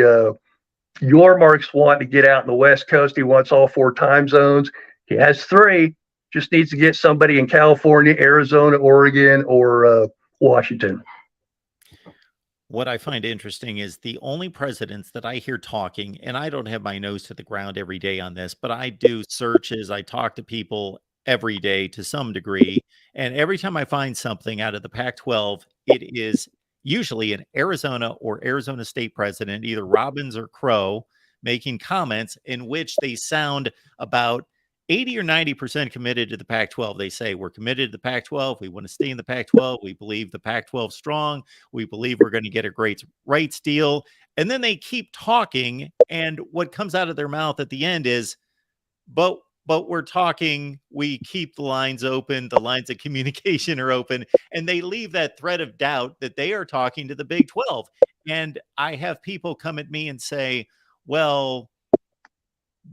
Youre wanting to get out in the West Coast. He wants all 4 time zones. He has 3. Just needs to get somebody in California, Arizona, Oregon, or Washington. What I find interesting is the only presidents that I hear talking, and I don't have my nose to the ground every day on this, but I do searches. I talk to people every day to some degree. And every time I find something out of the Pac-12, it is usually an Arizona or Arizona State president, either Robbins or Crow, making comments in which they sound about 80 or 90% committed to the Pac-12. They say, we're committed to the Pac-12. We want to stay in the Pac-12. We believe the Pac-12 is strong. We believe we're going to get a great rights deal. And then they keep talking. And what comes out of their mouth at the end is, but we're talking, we keep the lines open. The lines of communication are open. And they leave that thread of doubt that they are talking to the Big 12. And I have people come at me and say, well,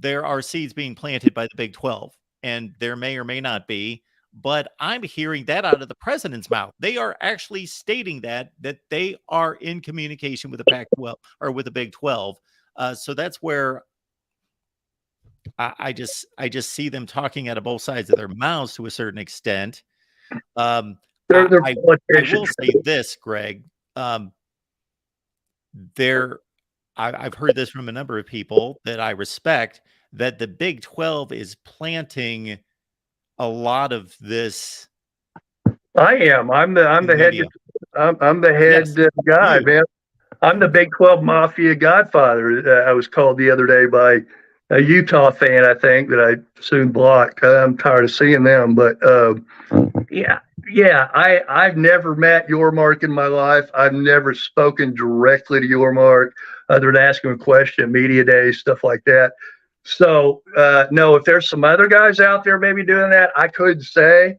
there are seeds being planted by the Big 12, and there may or may not be, but I'm hearing that out of the president's mouth. They are actually stating that they are in communication with the Pac-12 or with the Big 12. So that's where I just see them talking out of both sides of their mouths to a certain extent. I will say this, Greg. I've heard this from a number of people that I respect, that the Big 12 is planting a lot of this. I am. I'm the head. I'm the head guy, man. I'm the Big 12 Mafia Godfather. I was called the other day by a Utah fan, I think, that I soon blocked. I'm tired of seeing them, but I've never met Youre in my life. I've never spoken directly to Youre other than asking a question, media days, stuff like that. So, no, if there's some other guys out there maybe doing that, I could say.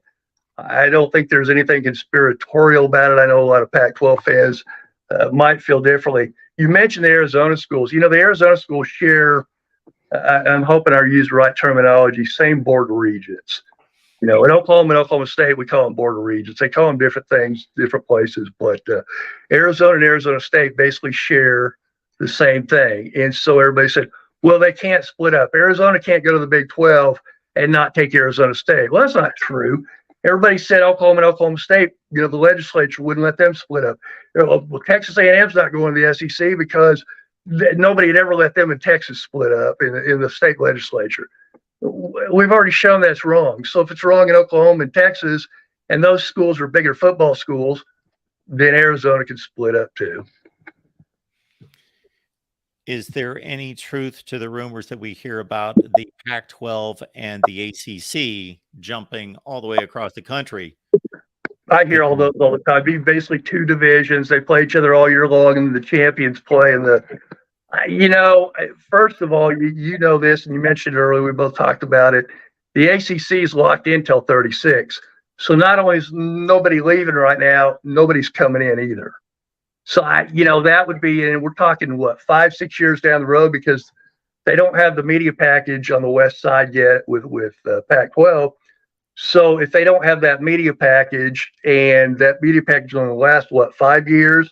I don't think there's anything conspiratorial about it. I know a lot of Pac-12 fans might feel differently. You mentioned the Arizona schools. The Arizona schools share, I'm hoping I use the right terminology, same border regions. In Oklahoma and Oklahoma State, we call them border regions. They call them different things, different places. But Arizona and Arizona State basically share the same thing. And so everybody said, well, they can't split up. Arizona can't go to the Big 12 and not take Arizona State. Well, that's not true. Everybody said Oklahoma and Oklahoma State, the legislature wouldn't let them split up. Well, Texas A&M's not going to the SEC because nobody had ever let them in Texas split up in the state legislature. We've already shown that's wrong. So if it's wrong in Oklahoma and Texas, and those schools are bigger football schools, then Arizona can split up too. Is there any truth to the rumors that we hear about the Pac-12 and the ACC jumping all the way across the country? I hear all those all the time. Be basically 2 divisions. They play each other all year long, and the champions play in the. First of all, you know this, and you mentioned it earlier. We both talked about it. The ACC is locked in till 36. So not only is nobody leaving right now, nobody's coming in either. So that would be, and we're talking 5-6 years down the road, because they don't have the media package on the west side yet with Pac-12. So if they don't have that media package, and that media package only lasts 5 years,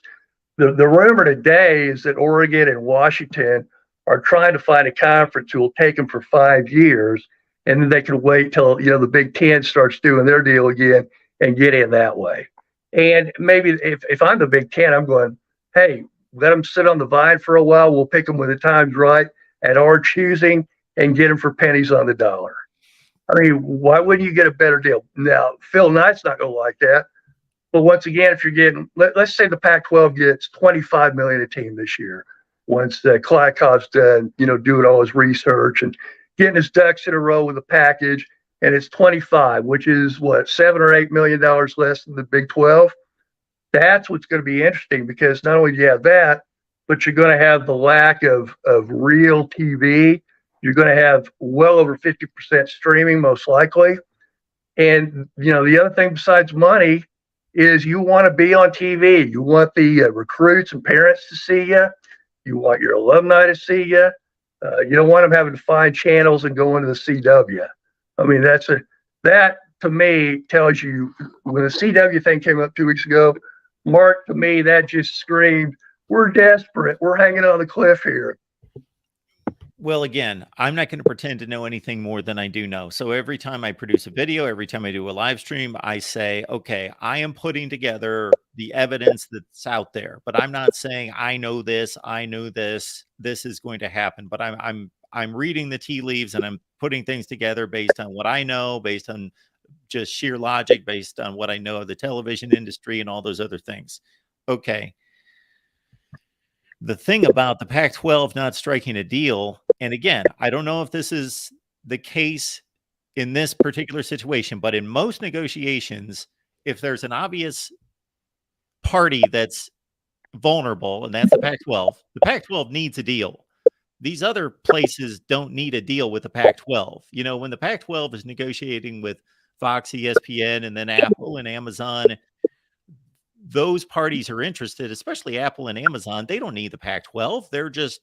the rumor today is that Oregon and Washington are trying to find a conference who will take them for 5 years, and then they can wait till the Big Ten starts doing their deal again and get in that way. And maybe if I'm the Big Ten, I'm going, hey, let them sit on the vine for a while. We'll pick them when the time's right at our choosing and get them for pennies on the dollar. I mean, why wouldn't you get a better deal? Now, Phil Knight's not going to like that. But once again, if you're getting, let's say the Pac-12 gets $25 million a team this year, once Klyakov's done, doing all his research and getting his ducks in a row with a package, and it's 25, which is $7 or $8 million less than the Big 12. That's what's going to be interesting, because not only do you have that, but you're going to have the lack of real TV. You're going to have well over 50% streaming, most likely. And, the other thing besides money is you want to be on TV. You want the recruits and parents to see you. You want your alumni to see you. You don't want them having to find channels and go into the CW. I mean, that to me tells you, when the CW thing came up 2 weeks ago, Mark, to me, that just screamed, we're desperate. We're hanging on the cliff here. Well, again, I'm not going to pretend to know anything more than I do know. So every time I produce a video, every time I do a live stream, I say, okay, I am putting together the evidence that's out there, but I'm not saying I know this, this is going to happen, but I'm reading the tea leaves and I'm putting things together based on what I know, based on just sheer logic, based on what I know of the television industry and all those other things. Okay. The thing about the Pac-12 not striking a deal, and again, I don't know if this is the case in this particular situation, but in most negotiations, if there's an obvious party that's vulnerable, and that's the Pac-12 needs a deal. These other places don't need a deal with the Pac-12. When the Pac-12 is negotiating with Fox, ESPN, and then Apple and Amazon, those parties are interested, especially Apple and Amazon. They don't need the Pac-12. They're just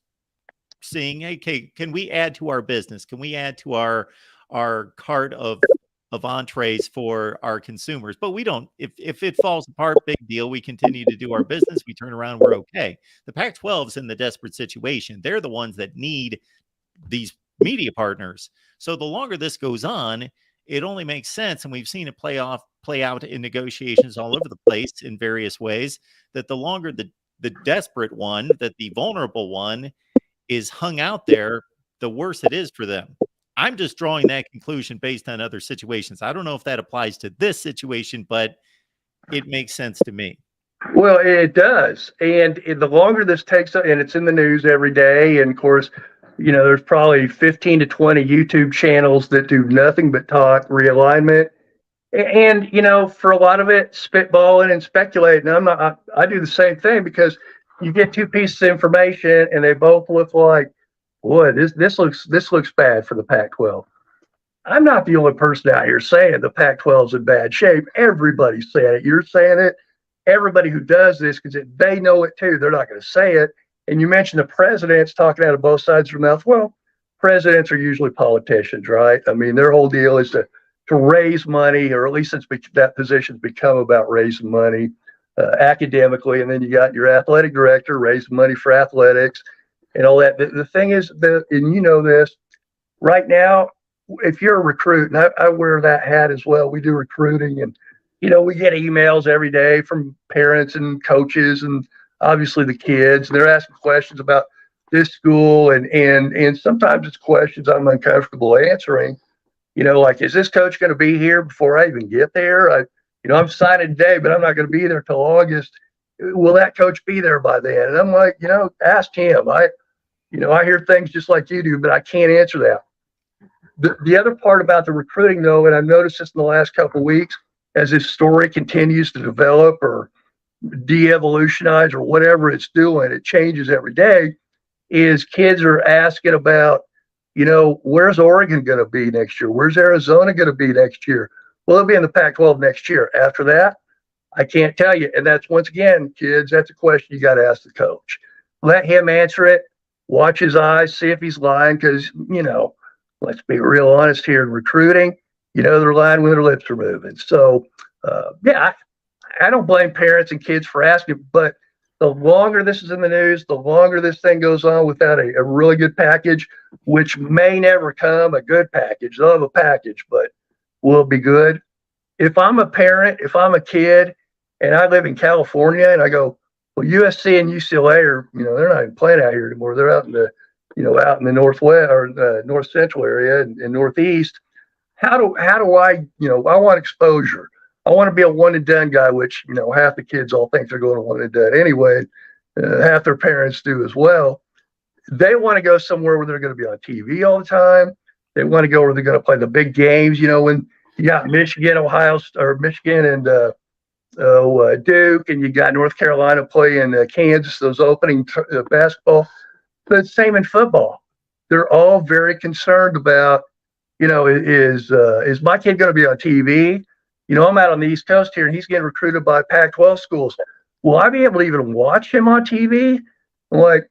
seeing, hey, can we add to our business? Can we add to our cart of entrees for our consumers? But we don't. If it falls apart, big deal. We continue to do our business. We turn around. We're okay. The Pac-12 is in the desperate situation. They're the ones that need these media partners. So the longer this goes on, it only makes sense, and we've seen it play out in negotiations all over the place in various ways, that the longer the desperate one, that the vulnerable one is hung out there, the worse it is for them. I'm just drawing that conclusion based on other situations. I don't know if that applies to this situation, but it makes sense to me. Well, it does. And the longer this takes, and it's in the news every day, and of course, there's probably 15 to 20 YouTube channels that do nothing but talk realignment. And, for a lot of it, spitballing and speculating. I do the same thing, because you get two pieces of information and they both look like, boy, this looks bad for the Pac-12. I'm not the only person out here saying the Pac-12 is in bad shape. Everybody's saying it. You're saying it. Everybody who does this, because they know it too, they're not going to say it. And you mentioned the presidents talking out of both sides of their mouth. Well, presidents are usually politicians, right? I mean, their whole deal is to raise money, or at least that position's become about raising money academically. And then you got your athletic director raising money for athletics and all that. The thing is that, and this, right now, if you're a recruit, and I wear that hat as well, we do recruiting, and we get emails every day from parents and coaches and obviously the kids, and they're asking questions about this school, and sometimes it's questions I'm uncomfortable answering. Like, is this coach going to be here before I even get there? I'm signing today, but I'm not going to be there till August. Will that coach be there by then? And I'm like, ask him. I hear things just like you do, but I can't answer that. The other part about the recruiting, though, and I've noticed this in the last couple of weeks, as this story continues to develop or de-evolutionize or whatever it's doing, it changes every day, is kids are asking about, where's Oregon going to be next year? Where's Arizona going to be next year? Well, they'll be in the Pac-12 next year. After that, I can't tell you. And that's, once again, kids, that's a question you got to ask the coach. Let him answer it. Watch his eyes, see if he's lying, because, let's be real honest here in recruiting, they're lying when their lips are moving. So, I don't blame parents and kids for asking, but the longer this is in the news, the longer this thing goes on without a really good package, which may never come a good package. They'll have a package, but will it be good? If I'm a parent, if I'm a kid, and I live in California, and I go, well, USC and UCLA are, they're not even playing out here anymore. They're out in the, out in the Northwest or North Central area and Northeast. How do I, I want exposure. I want to be a one and done guy, which, half the kids all think they're going to one and done anyway. Half their parents do as well. They want to go somewhere where they're going to be on TV all the time. They want to go where they're going to play the big games. When you got Michigan, Ohio, or Michigan and Duke, and you got North Carolina playing Kansas, those opening basketball. But same in football. They're all very concerned about, is my kid going to be on TV? I'm out on the East Coast here, and he's getting recruited by Pac-12 schools. Will I be able to even watch him on TV? I'm like,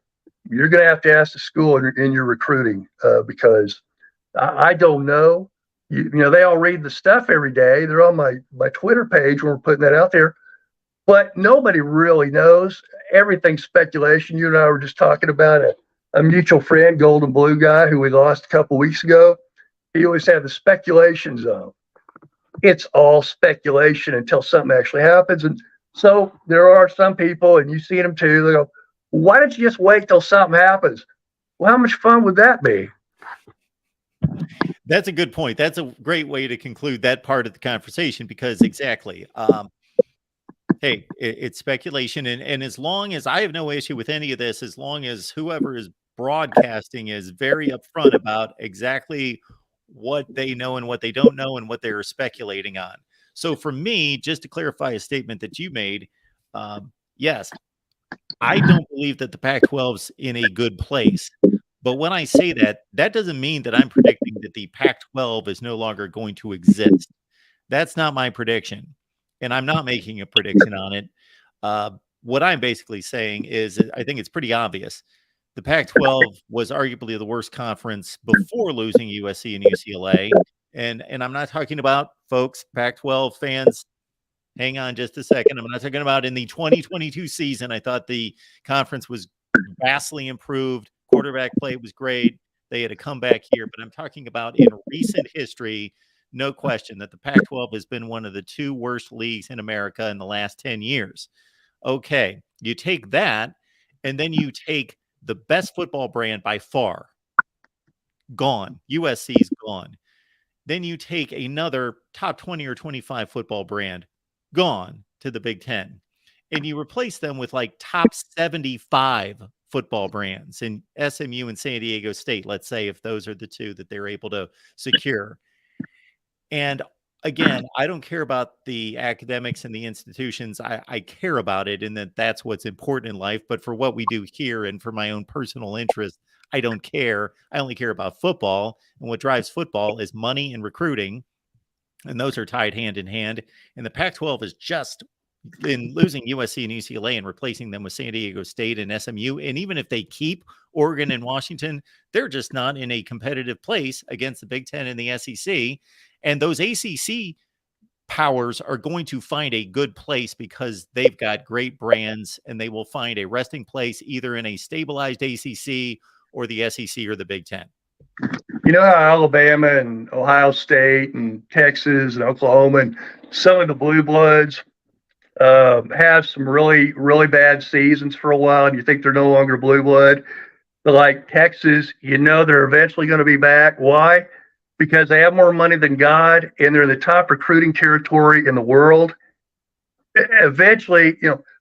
you're going to ask the school in your recruiting because I don't know. They all read the stuff every day. They're on my Twitter page when we're putting that out there. But nobody really knows. Everything's speculation. You and I were just talking about a mutual friend, Golden Blue guy, who we lost a couple weeks ago. He always had the speculation zone. It's all speculation until something actually happens. And so there are some people, and you see them too, they go, why don't you just wait till something happens? Well, how much fun would that be? That's a good point. That's a great way to conclude that part of the conversation because exactly. Hey, it's speculation. And as long as I have no issue with any of this, as long as whoever is broadcasting is very upfront about exactly what they know and what they don't know and what they're speculating on. So for me, just to clarify a statement that you made, yes, I don't believe that the Pac-12's in a good place. But when I say that, that doesn't mean that I'm predicting that the Pac-12 is no longer going to exist. That's not my prediction. And I'm not making a prediction on it. What I'm basically saying is I think it's pretty obvious. The Pac-12 was arguably the worst conference before losing USC and UCLA. And I'm not talking about, folks, Pac-12 fans, hang on just a second. I'm not talking about in the 2022 season. I thought the conference was vastly improved. Quarterback play was great. They had a comeback here. But I'm talking about in recent history, no question that the Pac-12 has been one of the two worst leagues in America in the last 10 years. Okay, you take that, and then you take the best football brand by far, gone. USC's gone. Then you take another top 20 or 25 football brand, gone to the Big Ten. And you replace them with like top 75 football brands in SMU and San Diego State, let's say, if those are the two that they're able to secure. And again, I don't care about the academics and the institutions. I care about it, and that's what's important in life. But for what we do here and for my own personal interest, I don't care. I only care about football. And what drives football is money and recruiting. And those are tied hand in hand. And the Pac-12 is just in losing USC and UCLA and replacing them with San Diego State and SMU. And even if they keep Oregon and Washington, they're just not in a competitive place against the Big Ten and the SEC. And those ACC powers are going to find a good place because they've got great brands, and they will find a resting place either in a stabilized ACC or the SEC or the Big Ten. You know how Alabama and Ohio State and Texas and Oklahoma and some of the blue bloods have some really, really bad seasons for a while, and you think they're no longer blue blood. But like Texas, they're eventually going to be back. Why? Because they have more money than God, and they're in the top recruiting territory in the world. Eventually,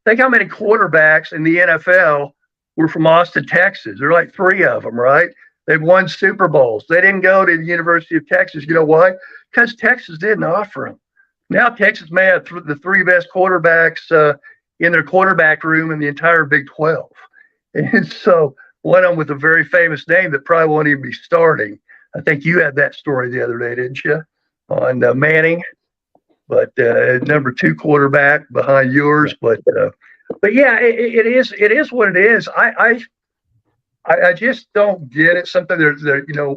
think how many quarterbacks in the NFL were from Austin, Texas. There are like 3 of them, right? They've won Super Bowls. They didn't go to the University of Texas. You know why? Because Texas didn't offer them. Now Texas may have the 3 best quarterbacks in their quarterback room in the entire Big 12. And so one of them with a very famous name that probably won't even be starting. I think you had that story the other day, didn't you, on Manning? But number 2 quarterback behind yours. But yeah, it is what it is. I just don't get it. Something they're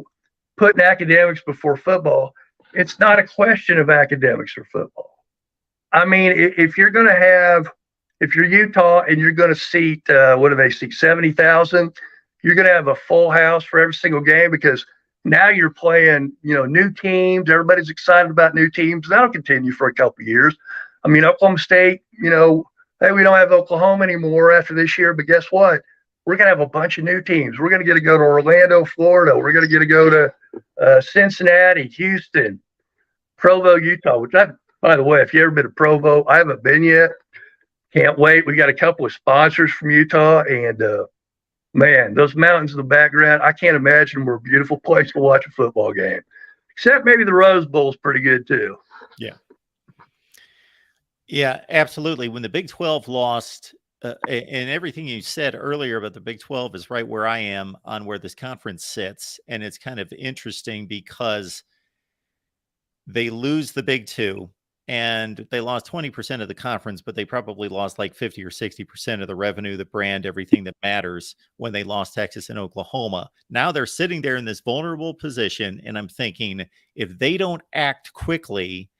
putting academics before football. It's not a question of academics or football. I mean, if you're Utah and you're going to seat, what do they seat, 70,000? You're going to have a full house for every single game because now you're playing, new teams. Everybody's excited about new teams. That'll continue for a couple of years. I mean, Oklahoma State, hey, we don't have Oklahoma anymore after this year, but guess what? We're going to have a bunch of new teams. We're going to get to go to Orlando, Florida. We're going to get to go to Cincinnati, Houston, Provo, Utah, which by the way, if you ever been to Provo, I haven't been yet. Can't wait. We got a couple of sponsors from Utah, and man, those mountains in the background, I can't imagine a more beautiful place to watch a football game. Except maybe the Rose Bowl's pretty good too. Yeah. Yeah, absolutely. When the Big 12 lost, and everything you said earlier about the Big 12 is right where I am on where this conference sits. And it's kind of interesting because they lose the Big Two and they lost 20% of the conference, but they probably lost like 50 or 60% of the revenue, the brand, everything that matters when they lost Texas and Oklahoma. Now they're sitting there in this vulnerable position. And I'm thinking, if they don't act quickly,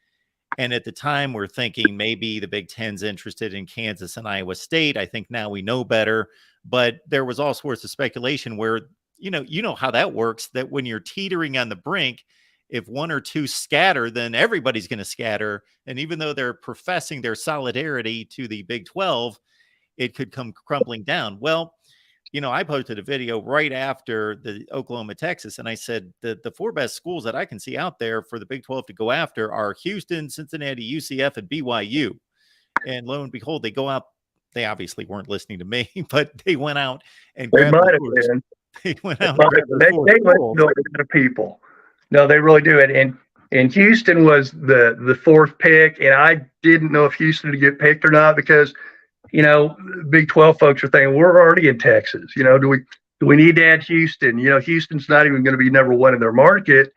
and at the time, we're thinking maybe the Big Ten's interested in Kansas and Iowa State. I think now we know better. But there was all sorts of speculation where, you know how that works, that when you're teetering on the brink, if one or two scatter, then everybody's going to scatter. And even though they're professing their solidarity to the Big 12, it could come crumbling down. Well, I posted a video right after the Oklahoma, Texas, and I said the four best schools that I can see out there for the Big 12 to go after are Houston, Cincinnati, UCF, and BYU. And lo and behold, they go out. They obviously weren't listening to me, but they went out and They grabbed might the have four. been. They went They, out and grabbed the four they listen schools. to a lot of people. No, they really do. And Houston was the fourth pick, and I didn't know if Houston would get picked or not because Big 12 folks are thinking we're already in Texas. Do we need to add Houston? Houston's not even going to be number one in their market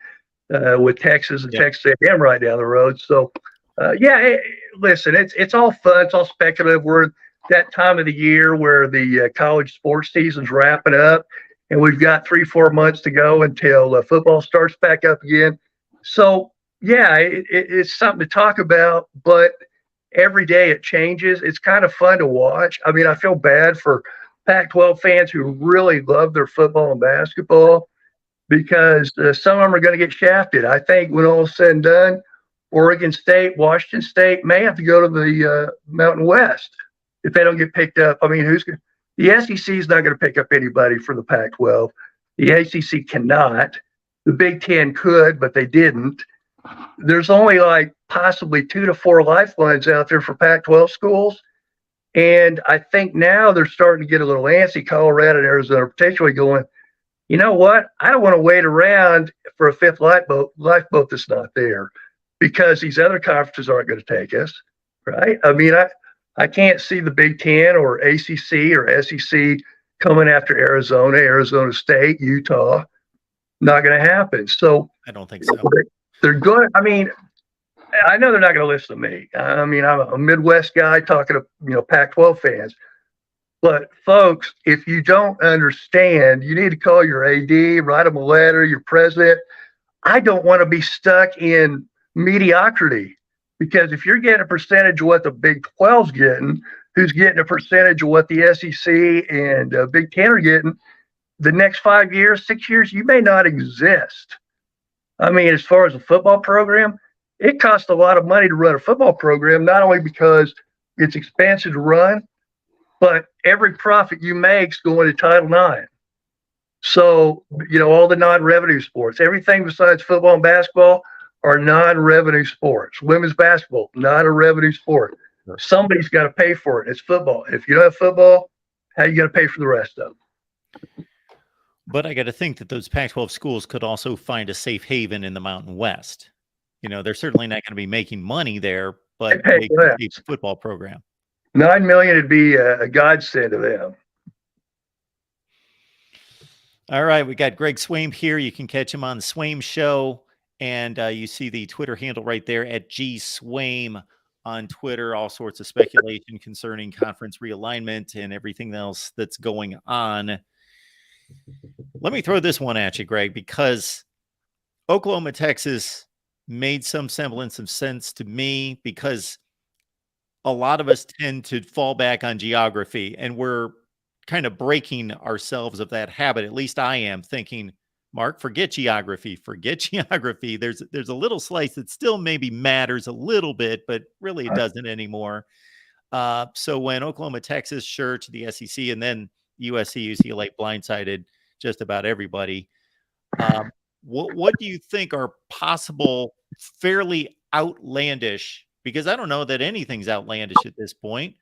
with Texas and Yep. Texas A&M right down the road. So, listen, it's all fun. It's all speculative. We're that time of the year where the college sports season's wrapping up, and we've got 3-4 months to go until football starts back up again. So, yeah, it's something to talk about, but every day it changes. It's kind of fun to watch. I mean, I feel bad for Pac-12 fans who really love their football and basketball because some of them are going to get shafted. I think when all is said and done, Oregon State, Washington State may have to go to the Mountain West if they don't get picked up. I mean, the SEC is not going to pick up anybody for the Pac-12. The ACC cannot. The Big Ten could, but they didn't. There's only like possibly 2 to 4 lifelines out there for Pac-12 schools. And I think now they're starting to get a little antsy, Colorado and Arizona particularly, going, you know what? I don't want to wait around for a fifth lifeboat that's not there because these other conferences aren't going to take us, right? I mean, I can't see the Big Ten or ACC or SEC coming after Arizona State, Utah. Not going to happen. So I don't think so. They're good. I mean, I know they're not going to listen to me. I mean, I'm a Midwest guy talking to Pac-12 fans. But folks, if you don't understand, you need to call your AD, write them a letter, your president. I don't want to be stuck in mediocrity because if you're getting a percentage of what the Big 12's getting, who's getting a percentage of what the SEC and Big Ten are getting, the next 5 years, 6 years, you may not exist. I mean, as far as a football program, it costs a lot of money to run a football program, not only because it's expensive to run, but every profit you make is going to Title IX. So, all the non-revenue sports, everything besides football and basketball are non-revenue sports. Women's basketball, not a revenue sport. Somebody's got to pay for it. It's football. If you don't have football, how are you going to pay for the rest of them? But I got to think that those Pac-12 schools could also find a safe haven in the Mountain West. They're certainly not going to be making money there, but they can keep a football program. $9 million would be a godsend to them. All right, we got Greg Swaim here. You can catch him on the Swaim Show, and you see the Twitter handle right there at @GSwaim on Twitter. All sorts of speculation concerning conference realignment and everything else that's going on. Let me throw this one at you, Greg, because Oklahoma, Texas made some semblance of sense to me because a lot of us tend to fall back on geography, and we're kind of breaking ourselves of that habit. At least I am thinking, Mark, forget geography. There's a little slice that still maybe matters a little bit, but really it doesn't anymore. So when Oklahoma, Texas, sure, to the SEC, and then USC, UCLA blindsided just about everybody. What do you think are possible, fairly outlandish? Because I don't know that anything's outlandish at this point.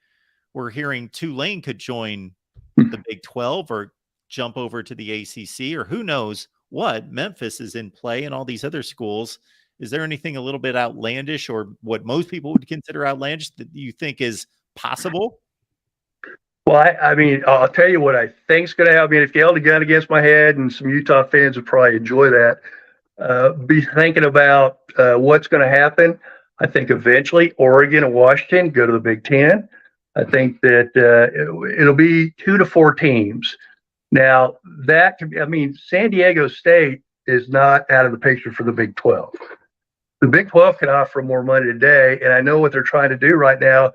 We're hearing Tulane could join the Big 12 or jump over to the ACC, or who knows what. Memphis is in play, and all these other schools Is there anything a little bit outlandish, or what most people would consider outlandish, that you think is possible? Well, I mean, I'll tell you what I think's going to happen. I mean, if you held a gun against my head, and some Utah fans would probably enjoy that, be thinking about what's going to happen. I think eventually Oregon and Washington go to the Big Ten. I think that it'll be 2 to 4 teams. Now, that could be, I mean, San Diego State is not out of the picture for the Big 12. The Big 12 can offer more money today, and I know what they're trying to do right now,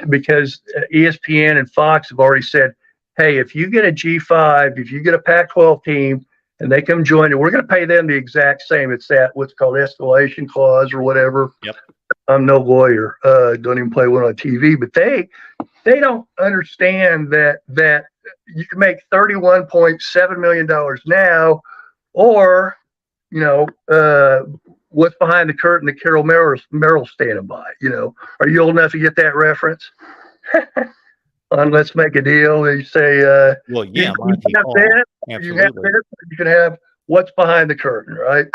because ESPN and Fox have already said, hey, if you get a G5, if you get a Pac-12 team and they come join you, we're going to pay them the exact same. It's that what's called escalation clause or whatever. Yep. I'm no lawyer, don't even play one on TV, but they don't understand that you can make $31.7 million now, or what's behind the curtain that Carol Merrill's standing by. Are you old enough to get that reference? On Let's Make a Deal, they say, well, yeah, you can have what's behind the curtain, right?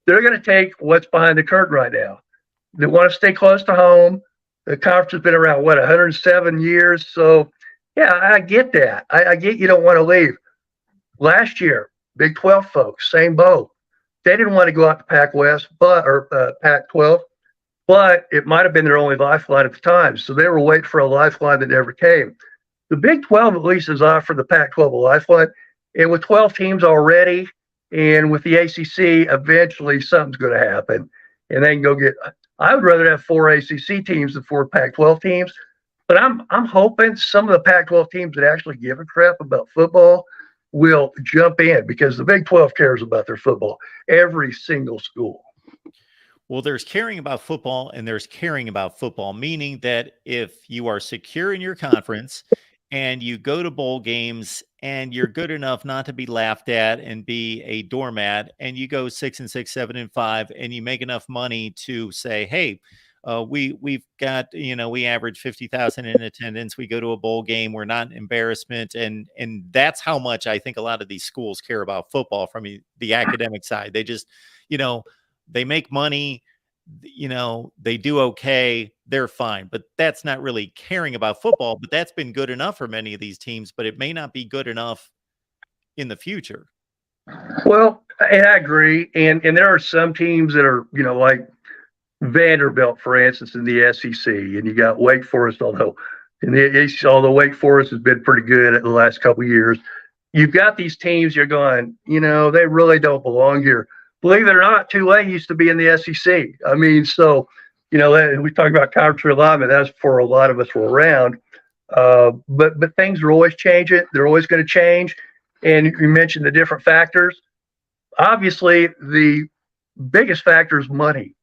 They're going to take what's behind the curtain right now. They want to stay close to home. The conference has been around, 107 years. So, yeah, I get that. I get you don't want to leave. Last year, Big 12 folks, same boat. They didn't want to go out to Pac-West, Pac-12, but it might have been their only lifeline at the time. So they were waiting for a lifeline that never came. The Big 12 at least has offered the Pac-12 a lifeline. And with 12 teams already, and with the ACC, eventually something's going to happen. And they can go get – I would rather have 4 ACC teams than 4 Pac-12 teams. But I'm hoping some of the Pac-12 teams that actually give a crap about football will jump in, because the Big 12 cares about their football, every single school. Well, there's caring about football and there's caring about football, meaning that if you are secure in your conference and you go to bowl games and you're good enough not to be laughed at and be a doormat, and you go 6-6, 7-5, and you make enough money to say, hey, we've got, we average 50,000 in attendance. We go to a bowl game. We're not an embarrassment. And that's how much I think a lot of these schools care about football from the academic side. They just, they make money, they do okay. They're fine, but that's not really caring about football. But that's been good enough for many of these teams, but it may not be good enough in the future. Well, and I agree. And there are some teams that are, like Vanderbilt, for instance, in the SEC, and you got Wake Forest, although Wake Forest has been pretty good at the last couple of years. You've got these teams, you're going, they really don't belong here. Believe it or not, Tulane used to be in the SEC. I mean, so, we talk about conference realignment. That's before a lot of us were around. But things are always changing. They're always going to change. And you mentioned the different factors. Obviously, the biggest factor is money.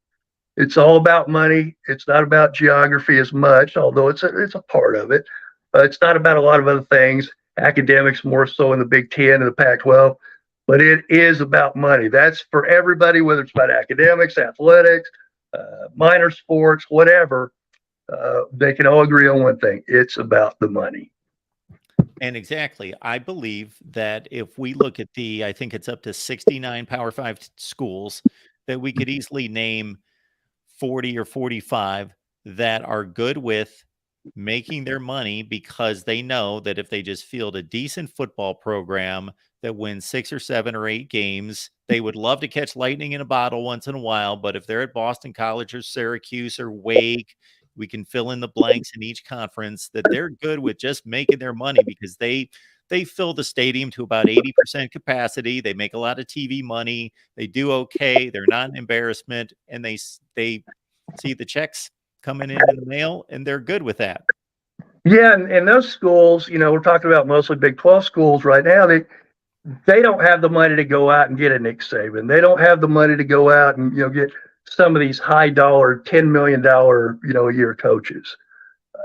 It's all about money. It's not about geography as much, although it's a part of it. It's not about a lot of other things. Academics more so in the Big Ten and the Pac-12, but it is about money. That's for everybody, whether it's about academics, athletics, minor sports, whatever. They can all agree on one thing: it's about the money. And exactly, I believe that if we look at I think it's up to 69 Power 5 schools, that we could easily name 40 or 45 that are good with making their money, because they know that if they just field a decent football program that wins 6 or 7 or 8 games, they would love to catch lightning in a bottle once in a while. But if they're at Boston College or Syracuse or Wake, we can fill in the blanks in each conference, that they're good with just making their money, because they fill the stadium to about 80% capacity. They make a lot of TV money. They do okay. They're not an embarrassment, and they see the checks coming in the mail, and they're good with that. Yeah, and those schools, we're talking about mostly Big 12 schools right now. They don't have the money to go out and get a Nick Saban. They don't have the money to go out and get some of these high dollar, $10 million a year coaches.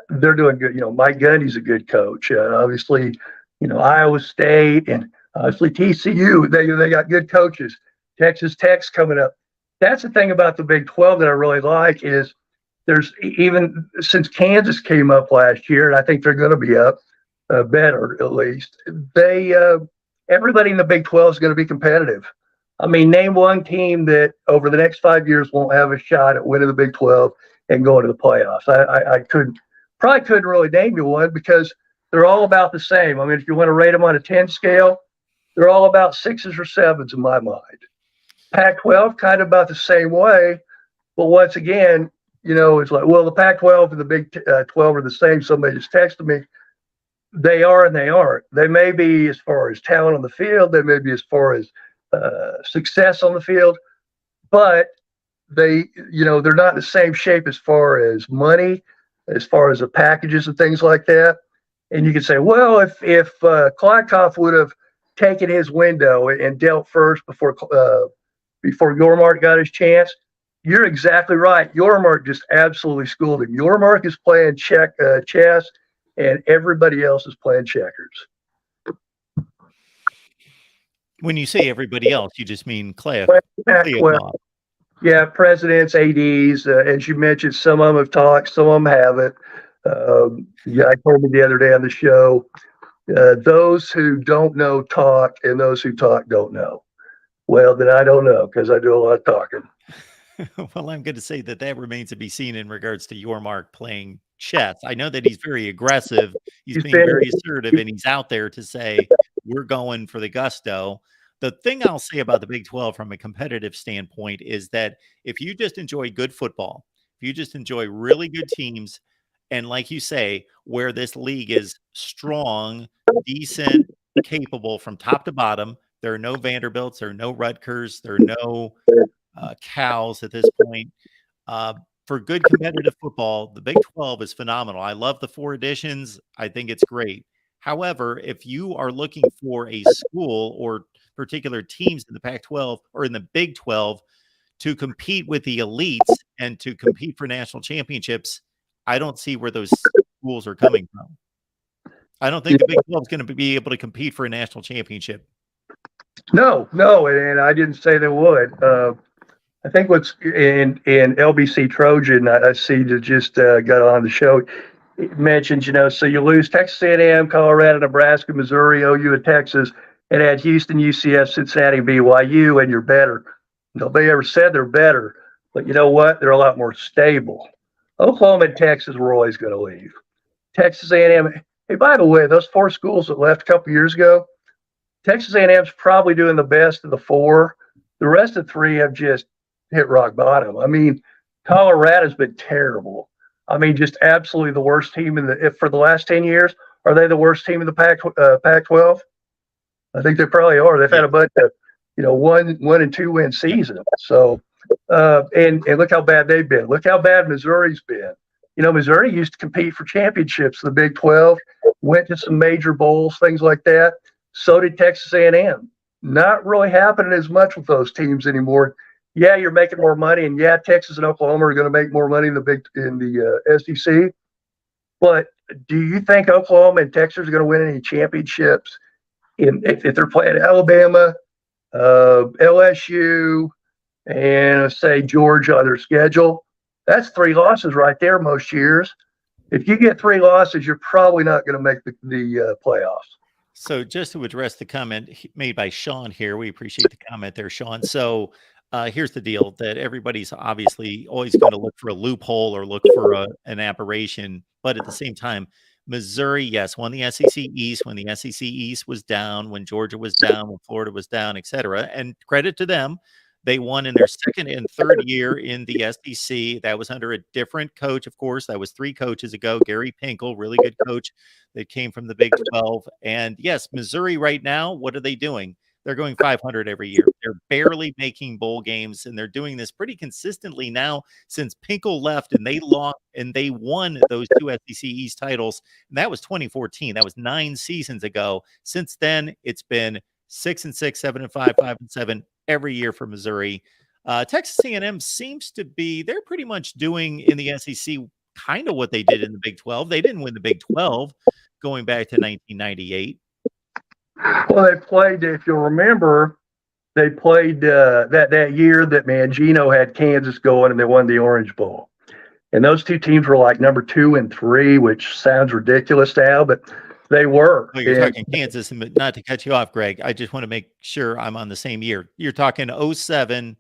They're doing good. Mike Gundy's a good coach. Obviously, Iowa State and obviously TCU. They got good coaches. Texas Tech's coming up. That's the thing about the Big 12 that I really like, is there's, even since Kansas came up last year, and I think they're going to be up better at least. Everybody in the Big 12 is going to be competitive. I mean, name one team that over the next 5 years won't have a shot at winning the Big 12 and going to the playoffs. I probably couldn't really name you one because they're all about the same. I mean, if you want to rate them on a 10 scale, they're all about 6s or 7s in my mind. Pac-12 kind of about the same way, but once again, it's like, well, the Pac-12 and the Big 12 are the same. Somebody just texted me. They are and they aren't. They may be as far as talent on the field. They may be as far as success on the field, but they're not in the same shape as far as money, as far as the packages and things like that. And you can say, well, if Klikoff would have taken his window and dealt first before Youre got his chance, you're exactly right. Youre just absolutely schooled him. Youre is playing chess, and everybody else is playing checkers. When you say everybody else, you just mean Clay. Yeah, presidents, ADs, as you mentioned, some of them have talked, some of them haven't. I told me the other day on the show, those who don't know talk, and those who talk don't know. Well, then I don't know because I do a lot of talking. Well, I'm going to say that remains to be seen in regards to Youre playing chess. I know that he's very aggressive. He's being very assertive, and he's out there to say, we're going for the gusto. The thing I'll say about the Big 12 from a competitive standpoint is that if you just enjoy good football, if you just enjoy really good teams, and like you say, where this league is strong, decent, capable from top to bottom, there are no Vanderbilts, there are no Rutgers, there are no cows at this point. For good competitive football, the Big 12 is phenomenal. I love the 4 additions. I think it's great. However, if you are looking for a school or particular teams in the Pac-12 or in the Big 12 to compete with the elites and to compete for national championships, I don't see where those schools are coming from. I don't think the Big 12 is going to be able to compete for a national championship. No, and I didn't say they would. I think what's in LBC Trojan, I see that just got on the show, it mentions, so you lose Texas A&M, Colorado, Nebraska, Missouri, OU, and Texas, and add Houston, UCF, Cincinnati, BYU, and you're better. Nobody ever said they're better, but you know what? They're a lot more stable. Oklahoma and Texas were always going to leave. Texas A&M. Hey, by the way, those 4 schools that left a couple years ago, Texas A&M's probably doing the best of the 4. The rest of 3 have just hit rock bottom. I mean, Colorado's been terrible. I mean, just absolutely the worst team for the last 10 years. Are they the worst team in the Pac-12? I think they probably are. They've had a bunch of, 1 and 2 win seasons. So, and look how bad they've been. Look how bad Missouri's been. Missouri used to compete for championships in the Big 12, went to some major bowls, things like that. So did Texas A&M. Not really happening as much with those teams anymore. Yeah, you're making more money, and yeah, Texas and Oklahoma are going to make more money in the SEC. But do you think Oklahoma and Texas are going to win any championships if they're playing Alabama, LSU, and say Georgia on their schedule? That's 3 losses right there most years. If you get 3 losses, you're probably not going to make the playoffs. So just to address the comment made by Sean here, we appreciate the comment there, Sean. So here's the deal, that everybody's obviously always going to look for a loophole or look for an aberration. But at the same time, Missouri, yes, won the SEC East when the SEC East was down, when Georgia was down, when Florida was down, etc. And credit to them. They won in their 2nd and 3rd year in the SEC. That was under a different coach, of course. That was 3 coaches ago. Gary Pinkel, really good coach that came from the Big 12. And yes, Missouri right now, what are they doing? They're going 500 every year. They're barely making bowl games, and they're doing this pretty consistently now since Pinkel left, and they lost and they won those 2 SEC East titles. And that was 2014. That was 9 seasons ago. Since then, it's been 6-6, 7-5, 5-7 every year for Missouri. Texas A&M seems to be, they're pretty much doing in the SEC kind of what they did in the Big 12. They didn't win the Big 12 going back to 1998. Well, they played, if you'll remember, they played that year that Mangino had Kansas going and they won the Orange Bowl. And those 2 teams were like number 2 and 3, which sounds ridiculous now, but They were. Oh, you're talking Kansas, and not to cut you off, Greg. I just want to make sure I'm on the same year. You're talking '07,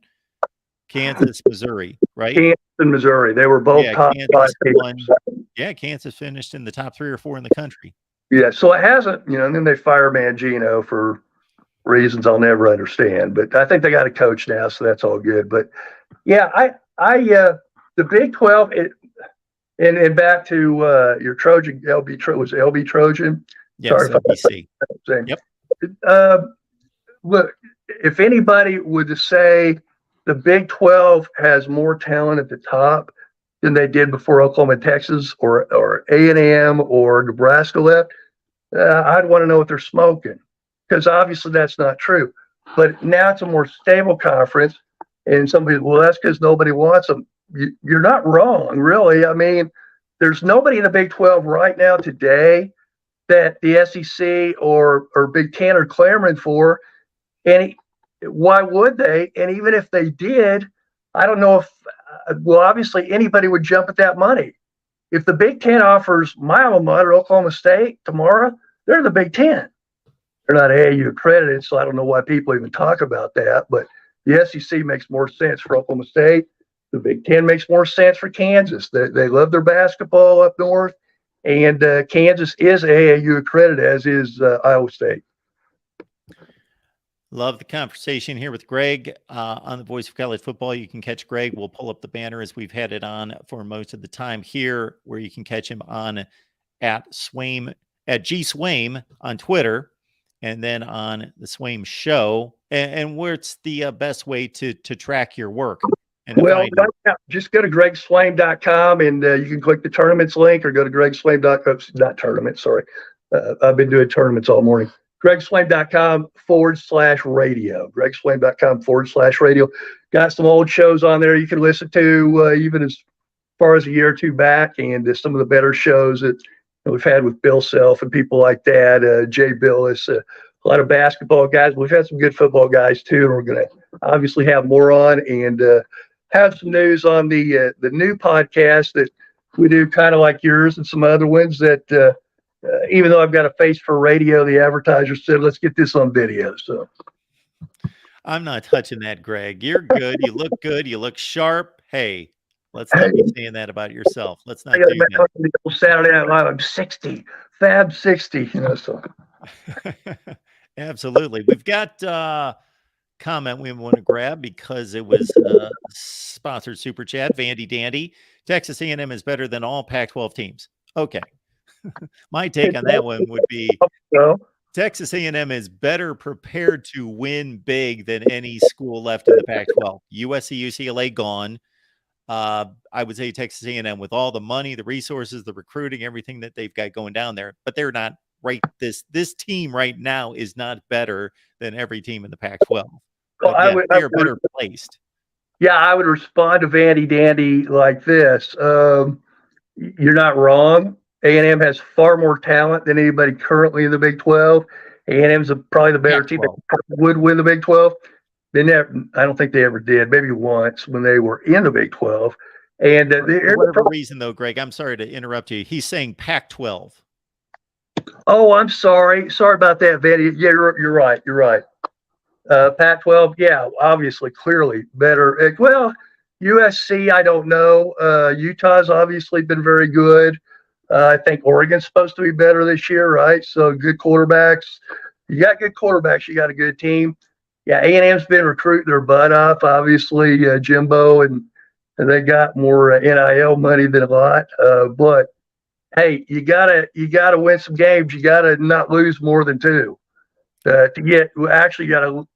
Kansas, Missouri, right? Kansas and Missouri. They were both Yeah, top five Kansas won. teams. Yeah, Kansas finished in the top 3 or 4 in the country. Yeah, so it hasn't, and then they fired Mangino for reasons I'll never understand. But I think they got a coach now, so that's all good. But yeah, the Big 12, and back to your Trojan, was LB Trojan? Yes, Sorry LBC. Yep. Look, if anybody would say the Big 12 has more talent at the top than they did before Oklahoma, Texas, or A&M or Nebraska left, I'd want to know what they're smoking, because obviously that's not true. But now it's a more stable conference, and some people, well, that's because nobody wants them. You're not wrong, really. I mean, there's nobody in the Big 12 right now today that the SEC or Big 10 are clamoring for. And why would they? And even if they did, I don't know if, well, obviously anybody would jump at that money. If the Big 10 offers my alma mater, Oklahoma State, tomorrow, they're the Big 10. They're not AAU accredited, so I don't know why people even talk about that. But the SEC makes more sense for Oklahoma State. The Big 10 makes more sense for Kansas. They love their basketball up north, and Kansas is AAU accredited, as is Iowa State. Love the conversation here with Greg on the Voice of College Football. You can catch Greg. We'll pull up the banner as we've had it on for most of the time here, where you can catch him on at GSwaim on Twitter, and then on the Swaim Show. And where's the best way to track your work? Well, just go to gregswaim.com, and you can click the tournaments link, or go to gregswaim.com. Not tournaments, sorry. I've been doing tournaments all morning. gregswaim.com/radio. gregswaim.com/radio. Got some old shows on there you can listen to, even as far as a year or two back, and some of the better shows that we've had with Bill Self and people like that, Jay Billis, a lot of basketball guys. We've had some good football guys too, and we're going to obviously have more on, and have some news on the new podcast that we do, kind of like yours and some other ones that even though I've got a face for radio, the advertiser said, let's get this on video. So I'm not touching that, Greg. You're good. You look good. You look sharp. Hey, let's not be saying that about yourself. Let's not do that. Saturday Night Live, I'm 60, Fab 60, so. Absolutely. We've got comment we want to grab because it was sponsored super chat. Vandy Dandy, Texas A&M is better than all Pac-12 teams. Okay. My take on that one would be Texas A&M is better prepared to win big than any school left in the Pac-12. USC, UCLA gone. I would say Texas A&M, with all the money, the resources, the recruiting, everything that they've got going down there, but they're not right. This team right now is not better than every team in the Pac-12. Well, they're better placed. Yeah, I would respond to Vandy Dandy like this. You're not wrong. A&M has far more talent than anybody currently in the Big 12. A&M's probably the better team that would win the Big 12. They never, I don't think they ever did. Maybe once when they were in the Big 12. And for whatever reason, though, Greg, I'm sorry to interrupt you. He's saying Pac-12. Oh, I'm sorry. Sorry about that, Vandy. Yeah, you're right. You're right. Pac-12, yeah, obviously, clearly better. Well, USC, I don't know. Utah's obviously been very good. I think Oregon's supposed to be better this year, right? So good quarterbacks. You got good quarterbacks. You got a good team. Yeah, A&M's been recruiting their butt off, obviously, Jimbo, and they got more NIL money than a lot. But hey, you gotta win some games. You gotta not lose more than two. To get, actually, you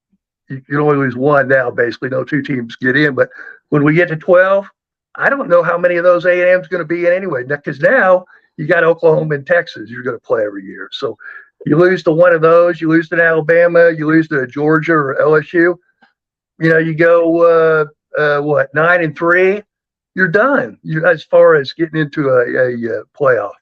can only lose one now. Basically, no two teams get in. But when we get to 12, I don't know how many of those A&M's going to be in anyway. Because now you got Oklahoma and Texas you're going to play every year. So you lose to one of those, you lose to Alabama, you lose to Georgia or LSU. You go 9-3, you're done. As far as getting into a playoff.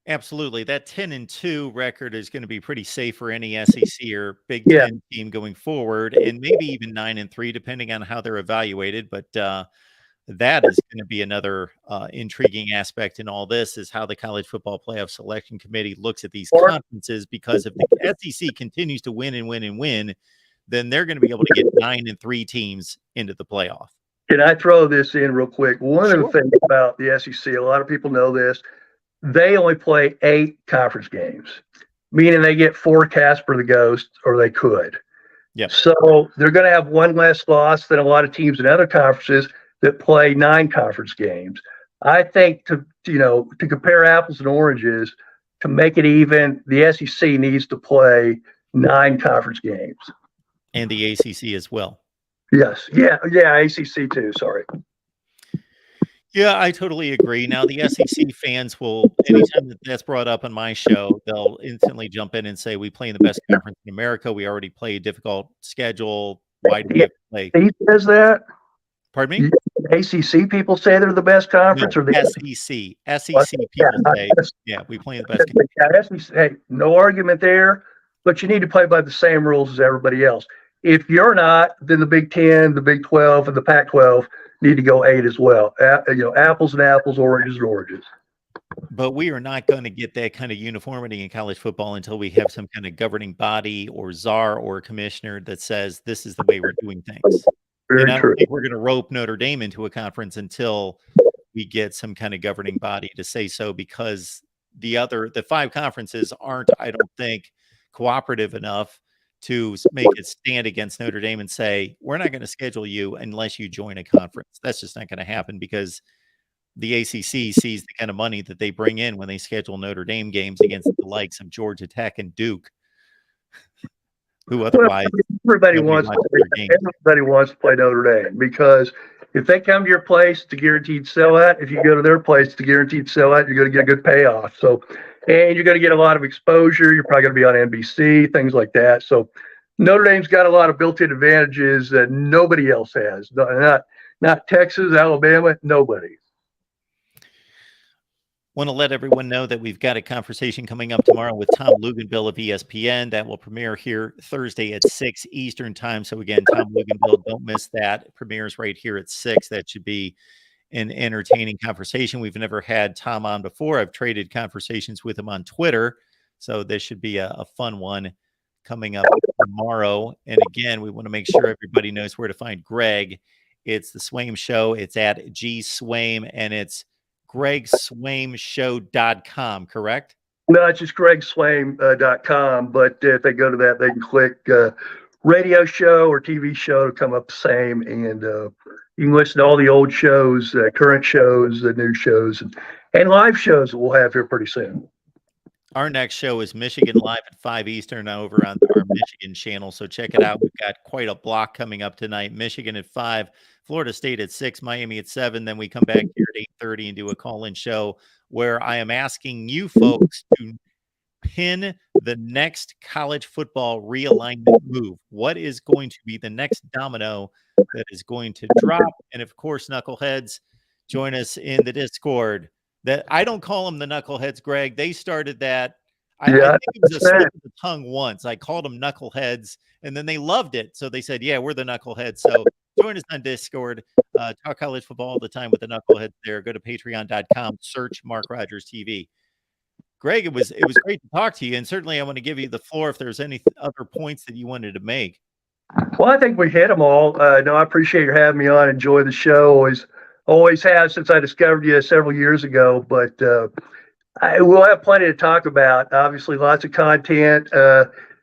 Absolutely. That 10-2 record is going to be pretty safe for any SEC or Big Ten team going forward, and maybe even 9-3, depending on how they're evaluated. But that is going to be another intriguing aspect in all this, is how the College Football Playoff Selection Committee looks at these conferences, because if the SEC continues to win and win and win, then they're going to be able to get 9-3 teams into the playoff. Can I throw this in real quick? One of the things about the SEC, a lot of people know this, they only play 8 conference games, meaning they get 4 casts for the Ghost, or they could. Yep. So they're going to have one less loss than a lot of teams in other conferences that play 9 conference games. I think to compare apples and oranges, to make it even, the SEC needs to play 9 conference games. And the ACC as well. Yes. Yeah. ACC too. Sorry. Yeah, I totally agree. Now, the SEC fans will, anytime that's brought up on my show, they'll instantly jump in and say, we play in the best conference in America. We already play a difficult schedule. Why do we have to play? He says that? Pardon me? ACC people say they're the best conference, no, or the SEC? SEC people say, yeah, we play in the best conference. Hey, no argument there, but you need to play by the same rules as everybody else. If you're not, then the Big 10, the Big 12, and the Pac-12 need to go 8 as well. Apples and apples, oranges and oranges. But we are not going to get that kind of uniformity in college football until we have some kind of governing body or czar or commissioner that says this is the way we're doing things. And I don't think we're going to rope Notre Dame into a conference until we get some kind of governing body to say so, because the 5 conferences aren't, I don't think, cooperative enough to make it stand against Notre Dame and say, we're not going to schedule you unless you join a conference. That's just not going to happen, because the ACC sees the kind of money that they bring in when they schedule Notre Dame games against the likes of Georgia Tech and Duke, who otherwise everybody wants to play Notre Dame, because if they come to your place, it's a guaranteed sellout. If you go to their place, it's a guaranteed sellout. You're going to get a good payoff. So, and you're going to get a lot of exposure. You're probably going to be on NBC, things like that. So Notre Dame's got a lot of built-in advantages that nobody else has. Not Texas, Alabama, nobody. Want to let everyone know that we've got a conversation coming up tomorrow with Tom Luganbill of ESPN that will premiere here Thursday at 6 Eastern time. So again, Tom Luganbill, don't miss that. It premieres right here at 6. That should be an entertaining conversation. We've never had Tom on before. I've traded conversations with him on Twitter, so this should be a fun one coming up tomorrow. And again, we want to make sure everybody knows where to find Greg. It's the Swaim Show. It's at GSwaim, and it's GregSwaimShow.com, correct? No, it's just GregSwaim.com. But if they go to that, they can click radio show or TV show to come up the same. And you can listen to all the old shows, current shows, the new shows, and live shows that we'll have here pretty soon. Our next show is Michigan Live at 5 Eastern over on our Michigan channel. So check it out. We've got quite a block coming up tonight. Michigan at 5, Florida State at 6, Miami at 7. Then we come back here at 8:30 and do a call-in show where I am asking you folks to pin the next college football realignment move. What is going to be the next domino that is going to drop? And of course, knuckleheads, join us in the Discord. That I don't call them the knuckleheads, Greg. They started that. I think it was a slip of the tongue once. I called them knuckleheads, and then they loved it. So they said, yeah, we're the knuckleheads. So join us on Discord. Talk college football all the time with the knuckleheads there. Go to patreon.com, search MarkRogersTV. Greg, it was great to talk to you, and certainly I want to give you the floor if there's any other points that you wanted to make. Well, I think we hit them all. No, I appreciate you having me on. Enjoy the show. Always have since I discovered you several years ago. But we'll have plenty to talk about. Obviously, lots of content.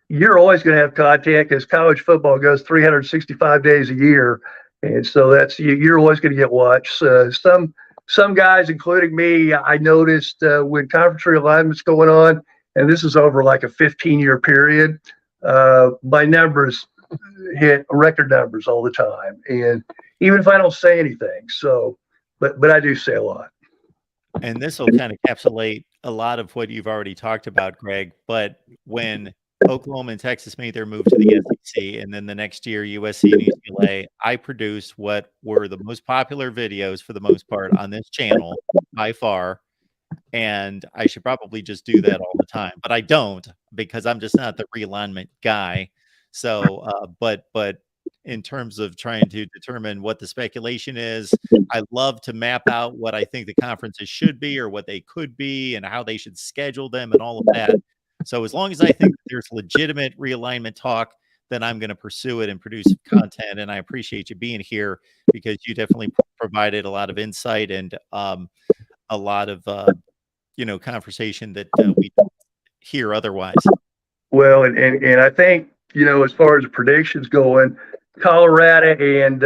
You're always going to have content because college football goes 365 days a year, and so you're always going to get watched. Some guys, including me, I noticed when conference realignment's going on, and this is over like a 15-year period, my numbers hit record numbers all the time, and even if I don't say anything. So, but I do say a lot. And this will kind of encapsulate a lot of what you've already talked about, Greg. But when Oklahoma and Texas made their move to the SEC, and then the next year USC and UCLA, I produced what were the most popular videos for the most part on this channel by far. And I should probably just do that all the time, but I don't, because I'm just not the realignment guy. So, but in terms of trying to determine what the speculation is. I love to map out what I think the conferences should be or what they could be and how they should schedule them and all of that. So as long as I think that there's legitimate realignment talk, then I'm going to pursue it and produce content. And I appreciate you being here because you definitely provided a lot of insight and a lot of conversation that we don't hear otherwise. Well, and I think, as far as the predictions going, Colorado and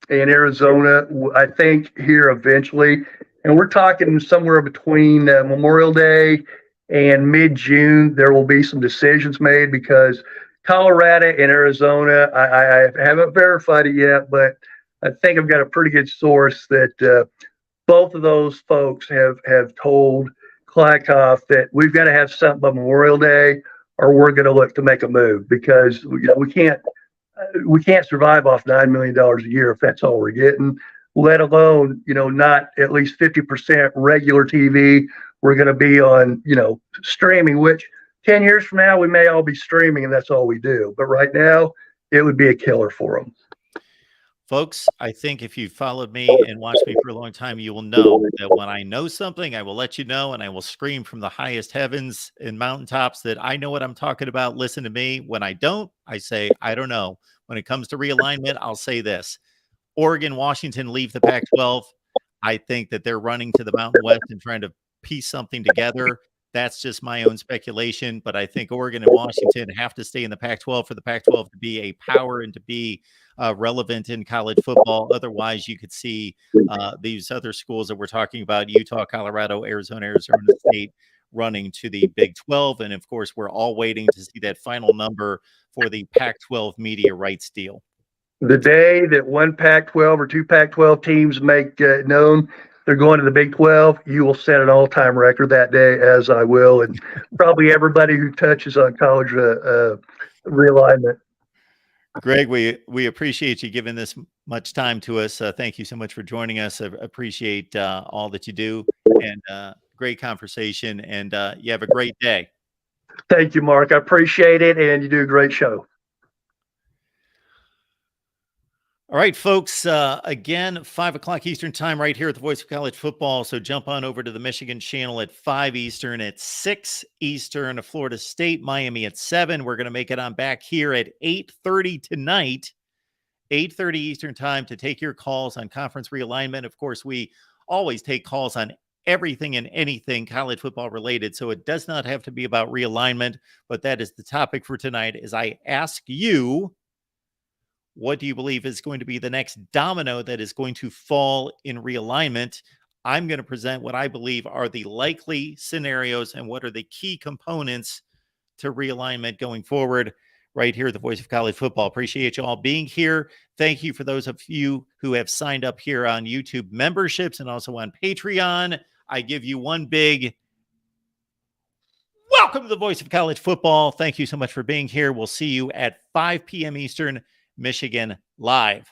Arizona, I think here eventually, and we're talking somewhere between Memorial Day and mid-June, there will be some decisions made because Colorado and Arizona, I haven't verified it yet, but I think I've got a pretty good source that both of those folks have told Klykov that we've got to have something by Memorial Day, or we're going to look to make a move because we can't survive off $9 million a year if that's all we're getting. Let alone not at least 50% regular TV. We're going to be on streaming, which 10 years from now we may all be streaming and that's all we do. But right now it would be a killer for them. Folks, I think if you followed me and watched me for a long time, you will know that when I know something, I will let you know, and I will scream from the highest heavens and mountaintops that I know what I'm talking about. Listen to me. When I don't, I say, I don't know. When it comes to realignment, I'll say this. Oregon, Washington leave the Pac-12. I think that they're running to the Mountain West and trying to piece something together. That's just my own speculation, but I think Oregon and Washington have to stay in the Pac-12 for the Pac-12 to be a power and to be relevant in college football. Otherwise, you could see these other schools that we're talking about, Utah, Colorado, Arizona State, running to the Big 12. And of course, we're all waiting to see that final number for the Pac-12 media rights deal. The day that one Pac-12 or two Pac-12 teams make known they're going to the Big 12, you will set an all-time record that day, as I will, and probably everybody who touches on college realignment. Greg, we appreciate you giving this much time to us. Thank you so much for joining us. I appreciate all that you do, and great conversation, and you have a great day. Thank you, Mark. I appreciate it, and you do a great show. All right, folks, again, 5 o'clock Eastern time right here at the Voice of College Football. So jump on over to the Michigan channel at 5 Eastern, at 6 Eastern, Florida State, Miami at 7. We're going to make it on back here at 8:30 tonight, 8:30 Eastern time, to take your calls on conference realignment. Of course, we always take calls on everything and anything college football related, so it does not have to be about realignment, but that is the topic for tonight as I ask you, what do you believe is going to be the next domino that is going to fall in realignment? I'm going to present what I believe are the likely scenarios and what are the key components to realignment going forward right here at the Voice of College Football. Appreciate you all being here. Thank you for those of you who have signed up here on YouTube memberships and also on Patreon. I give you one big welcome to the Voice of College Football. Thank you so much for being here. We'll see you at 5 p.m. Eastern, Michigan Live.